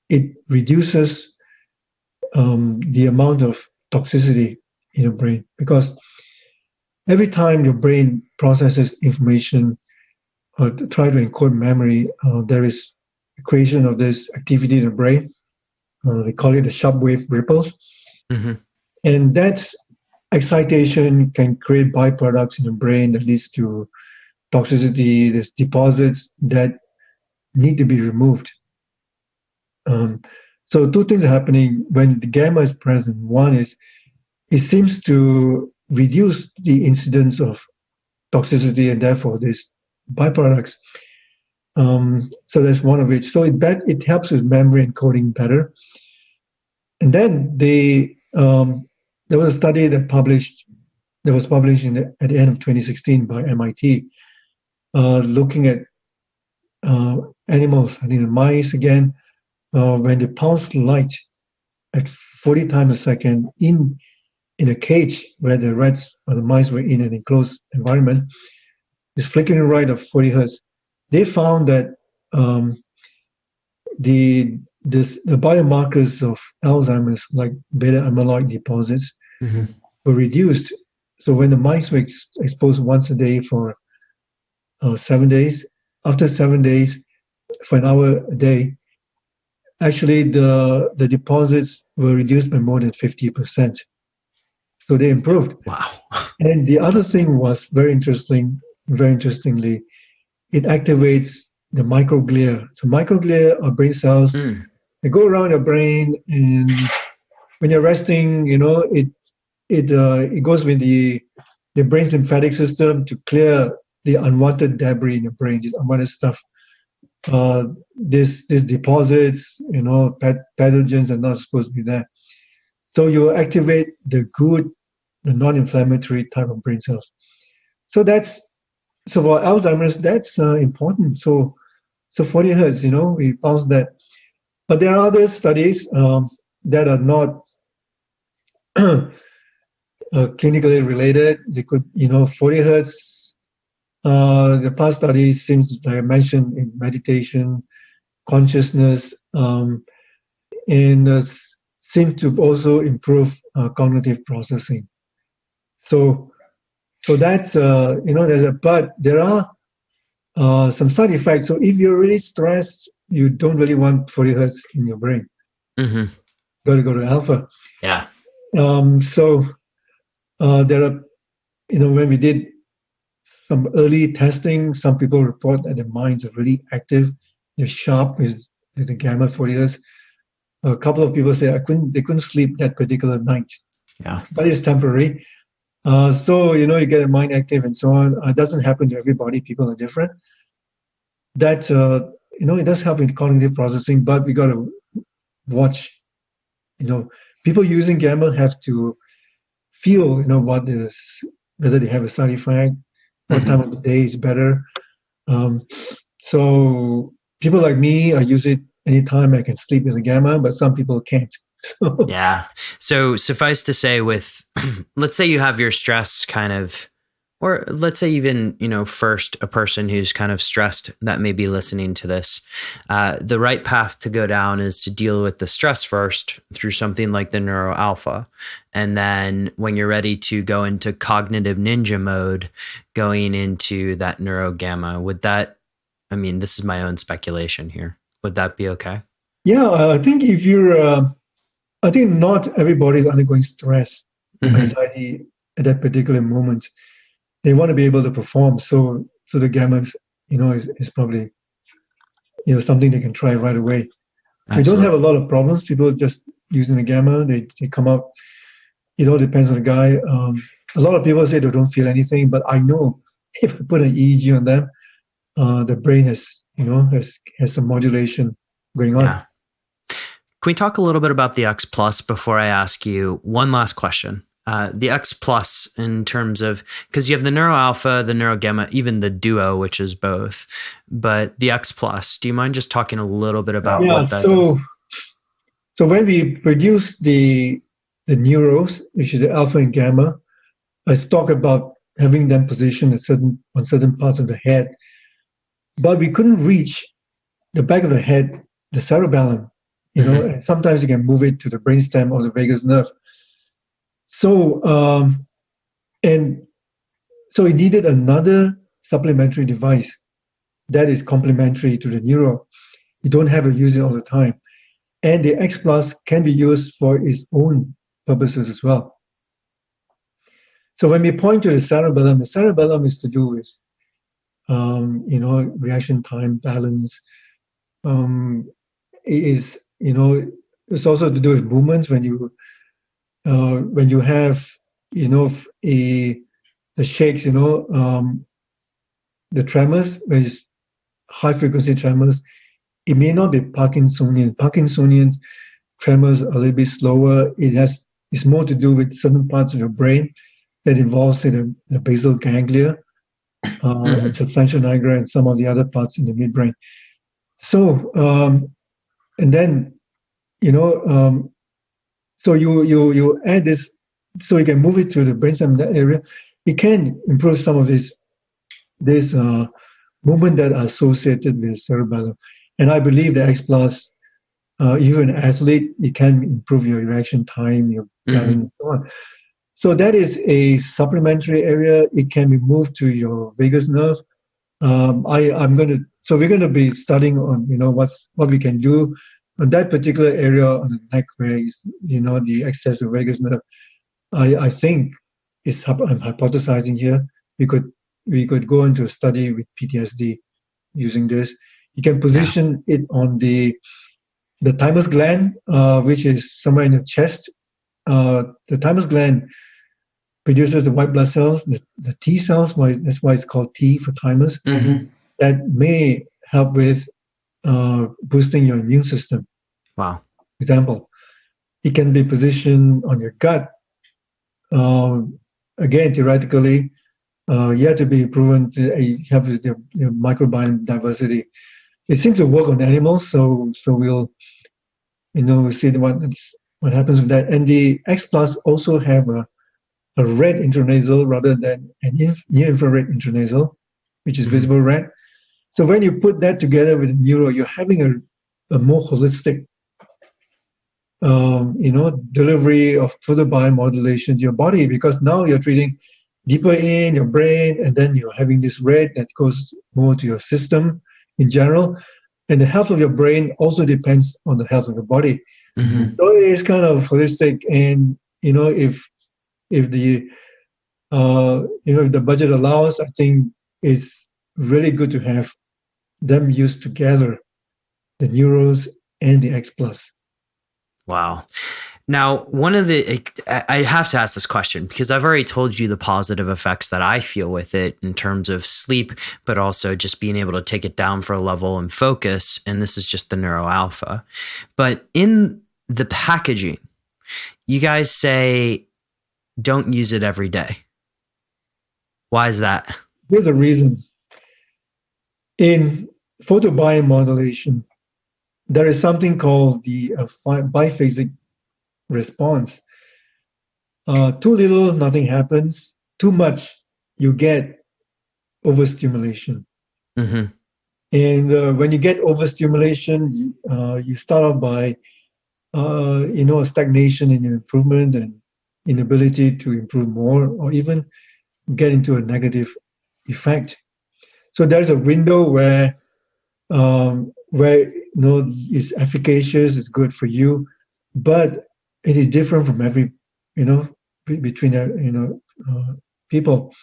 it reduces the amount of toxicity in your brain, because every time your brain processes information or to try to encode memory, there is a creation of this activity in the brain. They call it the sharp wave ripples. Mm-hmm. And that excitation can create byproducts in the brain that leads to toxicity. There's deposits that need to be removed. So two things are happening when the gamma is present. One is it seems to reduce the incidence of toxicity and therefore these byproducts. So that's one of it. So it helps with memory encoding better. And then there was a study that was published at the end of 2016 by MIT, looking at animals, I think the mice again, when they pulse light at 40 times a second in a cage where the rats or the mice were in an enclosed environment, this flickering light of 40 hertz, they found that the biomarkers of Alzheimer's, like beta amyloid deposits, mm-hmm. were reduced. So when the mice were exposed once a day for 7 days, after 7 days, for an hour a day, actually the deposits were reduced by more than 50%. So they improved. Wow. And the other thing was very interestingly, it activates the microglia. So microglia are brain cells. They go around your brain, and when you're resting, it goes with the brain's lymphatic system to clear the unwanted debris in your brain, this unwanted stuff. These deposits, pathogens are not supposed to be there. So you activate the good, the non-inflammatory type of brain cells. So for Alzheimer's, that's important. So 40 hertz, we found that. But there are other studies that are not clinically related. They could, 40 hertz. The past studies seems, like I mentioned, in meditation, consciousness, and seem to also improve cognitive processing. So that's but there are some side effects. So if you're really stressed, you don't really want 40 hertz in your brain. Mm-hmm. Got to go to alpha. Yeah. So there are, when we did some early testing, some people report that their minds are really active, they're sharp with the gamma 40 hertz. A couple of people say they couldn't sleep that particular night. Yeah. But it's temporary. So you get a mind active and so on. It doesn't happen to everybody. People are different. That it does help in cognitive processing, but we got to watch. People using gamma have to feel whether they have a side effect, what time of the day is better. So people like me, I use it anytime I can sleep with a gamma, but some people can't. Yeah. So suffice to say, with let's say you have your stress kind of, or let's say even, first a person who's kind of stressed that may be listening to this, the right path to go down is to deal with the stress first through something like the Neuro Alpha. And then when you're ready to go into cognitive ninja mode, going into that Neuro Gamma, this is my own speculation here. Would that be okay? Yeah, I think if you're, I think not everybody is undergoing stress, anxiety at that particular moment. They want to be able to perform. So the gamma, is probably, something they can try right away. Absolutely. We don't have a lot of problems. People just using the gamma, they come out. It all depends on the guy. A lot of people say they don't feel anything, but I know if I put an EEG on them, the brain has some modulation going on. Yeah. Can we talk a little bit about the X Plus before I ask you one last question? The X Plus, in terms of, because you have the Neuro Alpha, the Neuro Gamma, even the Duo, which is both, but the X Plus, do you mind just talking a little bit about what that is? So when we produce the neuros, which is the alpha and gamma, I talk about having them positioned on certain parts of the head, but we couldn't reach the back of the head, the cerebellum. And sometimes you can move it to the brainstem or the vagus nerve. So, and so it needed another supplementary device that is complementary to the neuro. You don't have to use it all the time. And the X Plus can be used for its own purposes as well. So when we point to the cerebellum is to do with, reaction time, balance. It's also to do with movements. When you have, the shakes, the tremors, which is high frequency tremors, it may not be Parkinsonian. Parkinsonian tremors are a little bit slower. It's more to do with certain parts of your brain that involves the basal ganglia, substantia nigra, and some of the other parts in the midbrain. So, and then, so you add this, so you can move it to the brainstem, that area. It can improve some of this movement that are associated with cerebellum. And I believe the X Plus, even an athlete, it can improve your reaction time, your balance, and so on. So that is a supplementary area. It can be moved to your vagus nerve. So we're going to be studying on, what we can do on that particular area on the neck where is, the access to vagus nerve. I think I'm hypothesizing here. We could go into a study with PTSD using this. You can position it on the thymus gland, which is somewhere in the chest. The thymus gland produces the white blood cells, the T cells. That's why it's called T for thymus. Mm-hmm. That may help with boosting your immune system. Wow. Example, it can be positioned on your gut. Again, theoretically, yet to be proven to help with your microbiome diversity. It seems to work on animals, so we'll see what happens with that. And the X Plus also have a red intranasal rather than an near-infrared intranasal, which is visible red. So when you put that together with neuro, you're having a more holistic, delivery of photobiomodulation to your body, because now you're treating deeper in your brain, and then you're having this red that goes more to your system in general. And the health of your brain also depends on the health of the body. Mm-hmm. So it is kind of holistic. And if the if the budget allows, I think it's really good to have them used together, the Neuros and the X Plus. Wow. Now, I have to ask this question because I've already told you the positive effects that I feel with it in terms of sleep, but also just being able to take it down for a level and focus. And this is just the Neuro Alpha. But in the packaging, you guys say don't use it every day. Why is that? Here's the reason. In photobiomodulation, there is something called the biphasic response. Too little, nothing happens. Too much, you get overstimulation. Mm-hmm. And when you get overstimulation, you start off by a stagnation in your improvement and inability to improve more, or even get into a negative effect. So there's a window where it's efficacious, it's good for you, but it is different from every between people.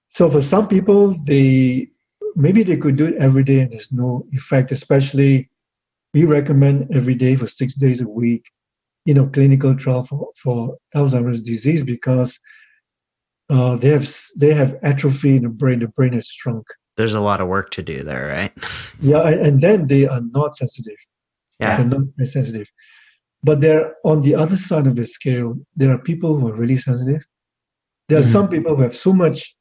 So for some people, maybe they could do it every day and there's no effect. Especially, we recommend every day for 6 days a week, clinical trial for Alzheimer's disease, because they have atrophy in the brain. The brain has shrunk. There's a lot of work to do there, right? Yeah, and then they are not sensitive. Yeah. They're not very sensitive. But they're on the other side of the scale. There are people who are really sensitive. There are some people who have so much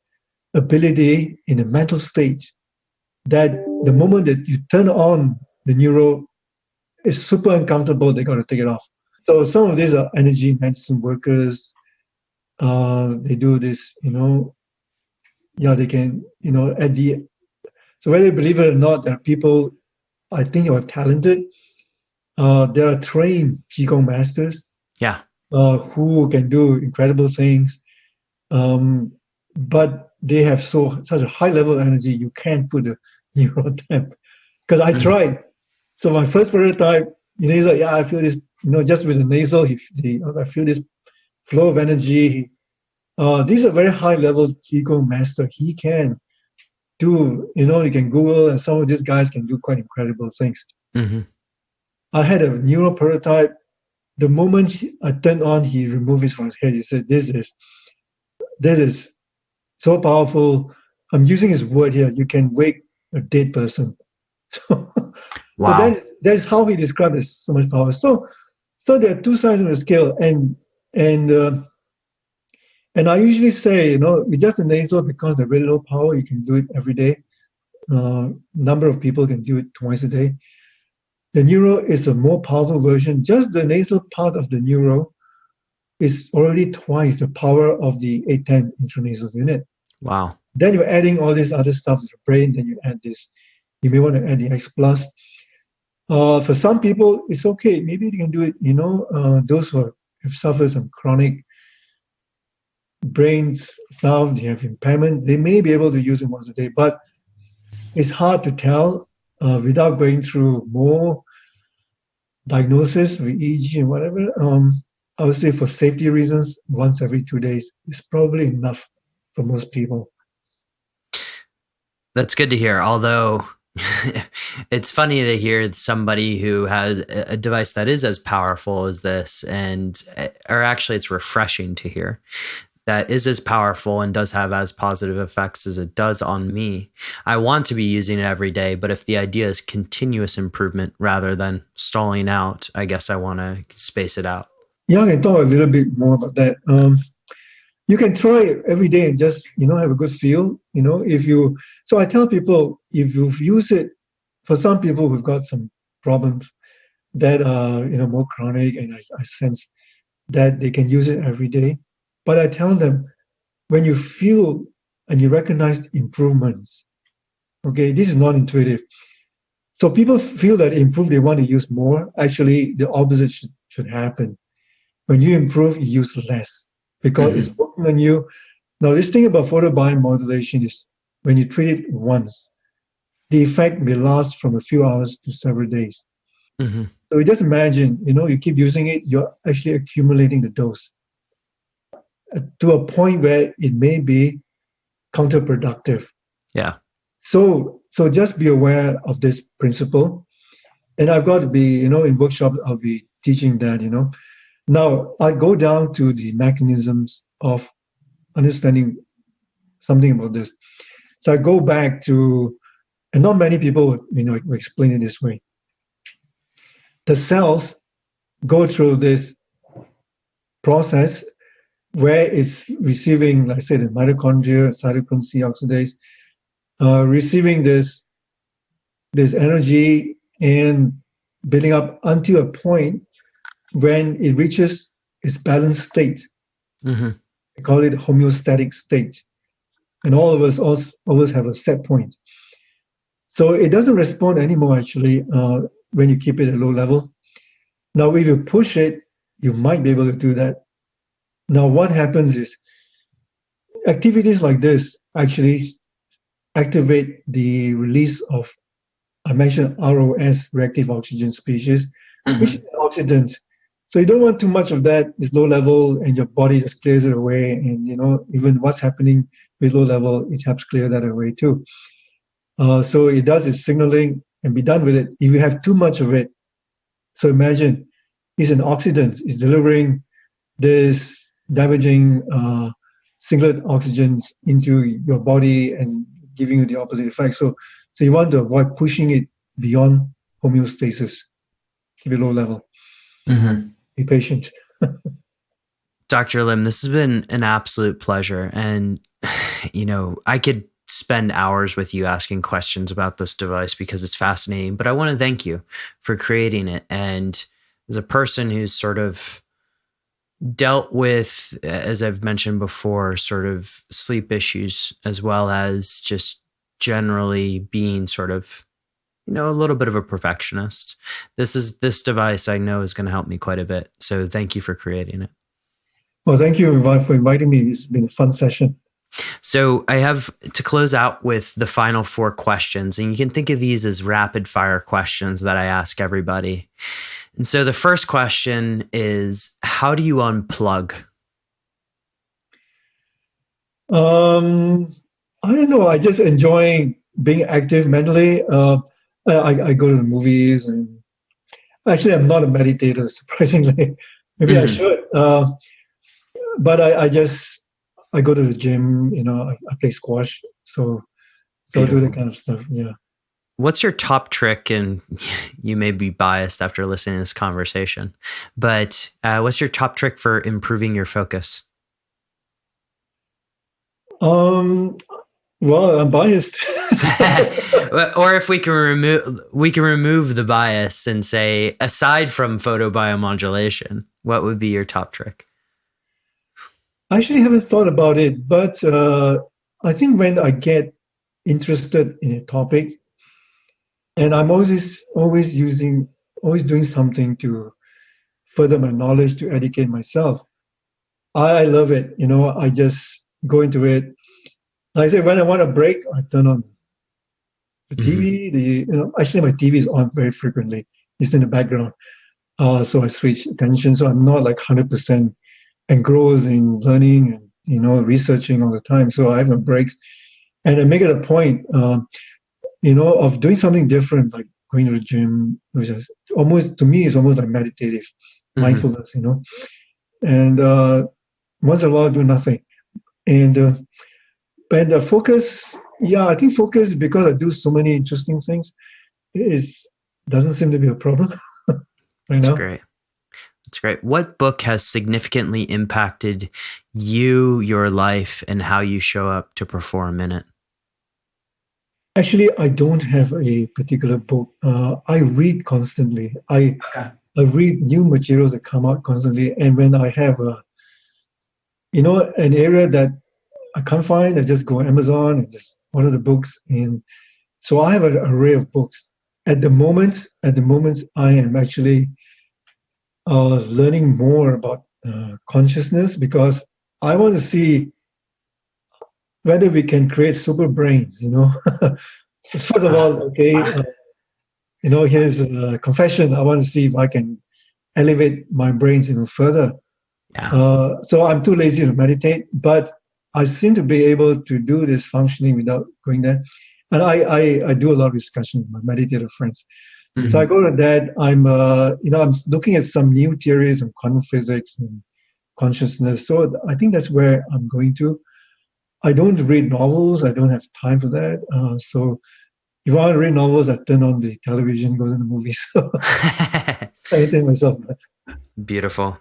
ability in a mental state that the moment that you turn on the neuro, it's super uncomfortable. They got to take it off. So some of these are energy medicine workers. They do this, they can, so whether you believe it or not, there are people, I think, who are talented. There are trained Qigong masters. Yeah. Who can do incredible things. But they have such a high level of energy, you can't put a neuro temp. Because I tried. So my first prototype, he's like, I feel this, just with the nasal, I feel this flow of energy. These are very high level Qigong master. He can do, you can Google, and some of these guys can do quite incredible things. Mm-hmm. I had a neuro prototype. The moment I turned on, he removed it from his head. He said, "This is so powerful. I'm using his word here. You can wake a dead person." So, wow. So that is how he described it. So much power. So there are two sides of the scale, and I usually say, with just the nasal, because they're very low power, you can do it every day. Number of people can do it twice a day. The neuro is a more powerful version. Just the nasal part of the neuro is already twice the power of the 810 intranasal unit. Wow. Then you're adding all this other stuff to the brain, then you add this. You may want to add the X Plus. For some people, it's okay. Maybe they can do it, those who have suffered some chronic brain stuff, they have impairment, they may be able to use it once a day, but it's hard to tell without going through more diagnosis with EEG and whatever. I would say for safety reasons, once every 2 days is probably enough for most people. That's good to hear. Although it's funny to hear somebody who has a device that is as powerful as this, or actually it's refreshing to hear. that is as powerful and does have as positive effects as it does on me. I want to be using it every day, but if the idea is continuous improvement rather than stalling out, I guess I want to space it out. Yeah, I can talk a little bit more about that. You can try it every day and just have a good feel. If you so I tell people, if you've used it, for some people who've got some problems that are more chronic, and I sense that they can use it every day. But I tell them, when you feel and you recognize improvements, okay, this is not intuitive. So people feel that improve, they want to use more. Actually, the opposite should happen. When you improve, you use less because it's working on you. Now, this thing about photobiomodulation is when you treat it once, the effect may last from a few hours to several days. Mm-hmm. So you just imagine, you keep using it, you're actually accumulating the dose to a point where it may be counterproductive. Yeah. So just be aware of this principle. And I've got to be, in workshops, I'll be teaching that, Now, I go down to the mechanisms of understanding something about this. So I go back to, and not many people, explain it this way. The cells go through this process where it's receiving, like I said, the mitochondria, cytochrome C oxidase, receiving this energy and building up until a point when it reaches its balanced state. Mm-hmm. We call it homeostatic state. And all of us always have a set point. So it doesn't respond anymore, actually, when you keep it at low level. Now, if you push it, you might be able to do that. Now, what happens is activities like this actually activate the release of, I mentioned ROS, reactive oxygen species, which is an oxidant. So you don't want too much of that. It's low level, and your body just clears it away. And even what's happening with low level, it helps clear that away too. So it does its signaling and be done with it. If you have too much of it, so imagine it's an oxidant. It's delivering this damaging singlet oxygens into your body and giving you the opposite effect. So you want to avoid pushing it beyond homeostasis. Keep it low level. Mm-hmm. Be patient. Dr. Lim, this has been an absolute pleasure. And, I could spend hours with you asking questions about this device because it's fascinating, but I want to thank you for creating it. And as a person who's sort of dealt with, as I've mentioned before, sort of sleep issues, as well as just generally being sort of, a little bit of a perfectionist, this device I know is going to help me quite a bit. So thank you for creating it. Well, thank you for inviting me. It's been a fun session. So I have to close out with the final 4 questions, and you can think of these as rapid fire questions that I ask everybody. And so the first question is, how do you unplug? I don't know. I just enjoy being active mentally. I go to the movies, and actually, I'm not a meditator, surprisingly. Maybe I should. But I go to the gym. I play squash, so I do that kind of stuff. Yeah. What's your top trick? And you may be biased after listening to this conversation, but what's your top trick for improving your focus? Well, I'm biased. Or if we can remove the bias and say, aside from photobiomodulation, what would be your top trick? I actually haven't thought about it, but I think when I get interested in a topic, and I'm always doing something to further my knowledge, to educate myself. I love it. I just go into it. Like I say, when I want a break, I turn on the TV. Actually, my TV is on very frequently. It's in the background, so I switch attention. So I'm not like 100% engrossed in learning and researching all the time. So I have my breaks, and I make it a point, of doing something different, like going to the gym, which is to me, is almost like meditative mindfulness. And once in a while, I do nothing. And the focus, yeah, I think focus, because I do so many interesting things, is doesn't seem to be a problem right That's now. great. That's great. What book has significantly impacted you, your life, and how you show up to perform in it? Actually, I don't have a particular book. I read constantly. I read new materials that come out constantly, and when I have an area that I can't find, I just go on Amazon and just order the books. And so I have an array of books. At the moment, I am actually learning more about consciousness, because I want to see whether we can create super brains. First of all, okay, here's a confession. I want to see if I can elevate my brains even further. Yeah. So I'm too lazy to meditate, but I seem to be able to do this functioning without going there. And I do a lot of discussion with my meditative friends. Mm-hmm. So I go to that. I'm looking at some new theories of quantum physics and consciousness. So I think that's where I'm going to. I don't read novels. I don't have time for that. So if I want to read novels, I turn on the television, go to the movies. So I entertain myself. Beautiful.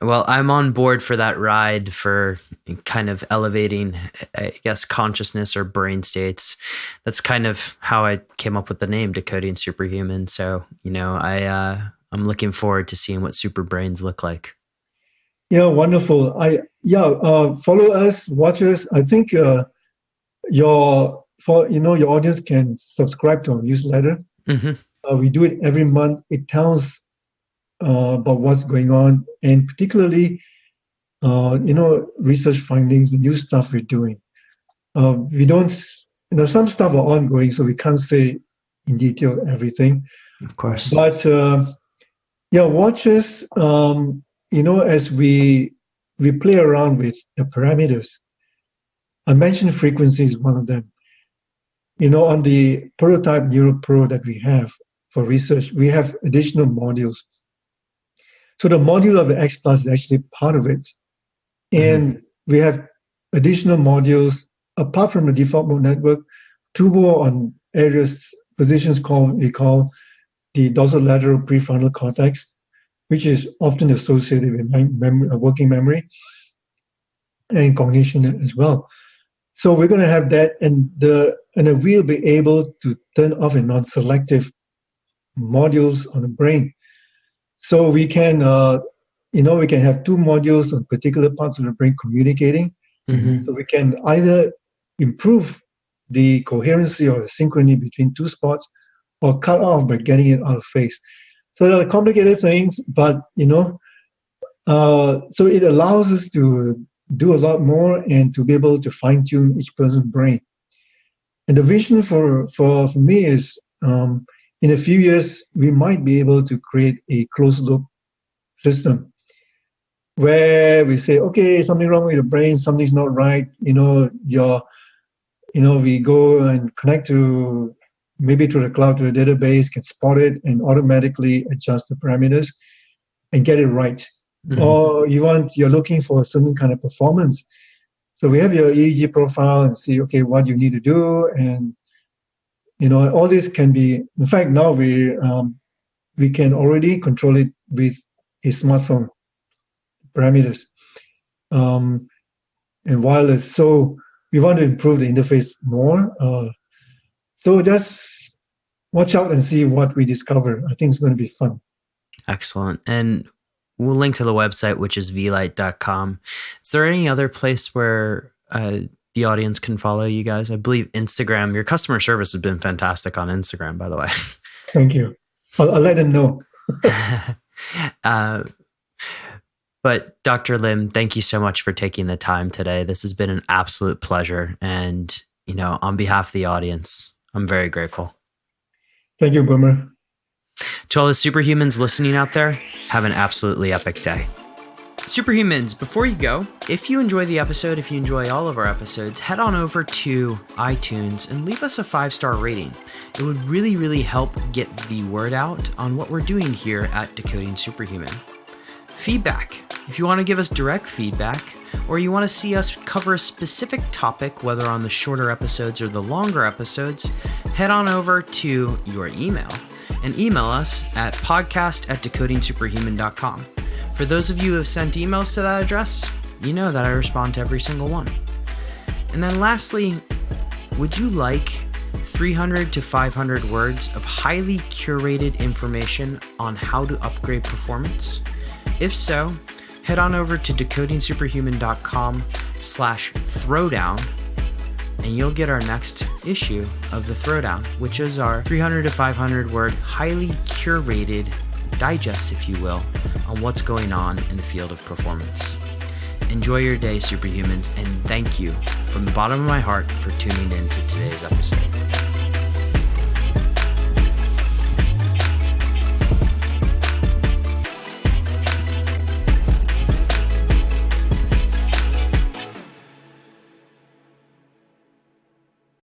Well, I'm on board for that ride for kind of elevating, I guess, consciousness or brain states. That's kind of how I came up with the name Decoding Superhuman. So, I'm looking forward to seeing what super brains look like. Yeah, wonderful. Follow us, watch us. I think your audience can subscribe to our newsletter. Mm-hmm. We do it every month. It tells about what's going on, and particularly, research findings, the new stuff we're doing. We don't, some stuff are ongoing, so we can't say in detail everything. Of course. But watch us. As we play around with the parameters. I mentioned frequency is one of them. On the prototype Neuro Pro that we have for research, we have additional modules. So the module of the X Plus is actually part of it. And we have additional modules apart from the default mode network, two more on areas, positions we call the dorsolateral prefrontal cortex, which is often associated with working memory and cognition as well. So we're going to have that, and we'll be able to turn off and non-selective modules on the brain. So we can, we can have two modules on particular parts of the brain communicating. Mm-hmm. So we can either improve the coherency or the synchrony between two spots, or cut off by getting it out of phase. So there are complicated things, but so it allows us to do a lot more and to be able to fine tune each person's brain. And the vision for me is, in a few years, we might be able to create a closed loop system where we say, okay, something wrong with the brain, something's not right. We go and connect to maybe to the cloud, to the database, can spot it and automatically adjust the parameters and get it right. Mm-hmm. Or you're looking for a certain kind of performance. So we have your EEG profile and see, okay, what you need to do. And, all this can be, in fact, now we can already control it with a smartphone parameters and wireless. So we want to improve the interface more. So just watch out and see what we discover. I think it's going to be fun. Excellent. And we'll link to the website, which is vlight.com. Is there any other place where the audience can follow you guys? I believe Instagram. Your customer service has been fantastic on Instagram, by the way. Thank you. I'll let them know. But Dr. Lim, thank you so much for taking the time today. This has been an absolute pleasure. And, on behalf of the audience, I'm very grateful. Thank you, Boomer. To all the superhumans listening out there, have an absolutely epic day. Superhumans, before you go, if you enjoy the episode, if you enjoy all of our episodes, head on over to iTunes and leave us a 5-star rating. It would really, really help get the word out on what we're doing here at Decoding Superhuman. Feedback. If you want to give us direct feedback, or you want to see us cover a specific topic, whether on the shorter episodes or the longer episodes, head on over to your email and email us at podcast@decodingsuperhuman.com. For those of you who have sent emails to that address, you know that I respond to every single one. And then lastly, would you like 300 to 500 words of highly curated information on how to upgrade performance? If so, head on over to decodingsuperhuman.com/throwdown and you'll get our next issue of the Throwdown, which is our 300 to 500 word highly curated digest, if you will, on what's going on in the field of performance. Enjoy your day, superhumans, and thank you from the bottom of my heart for tuning in to today's episode.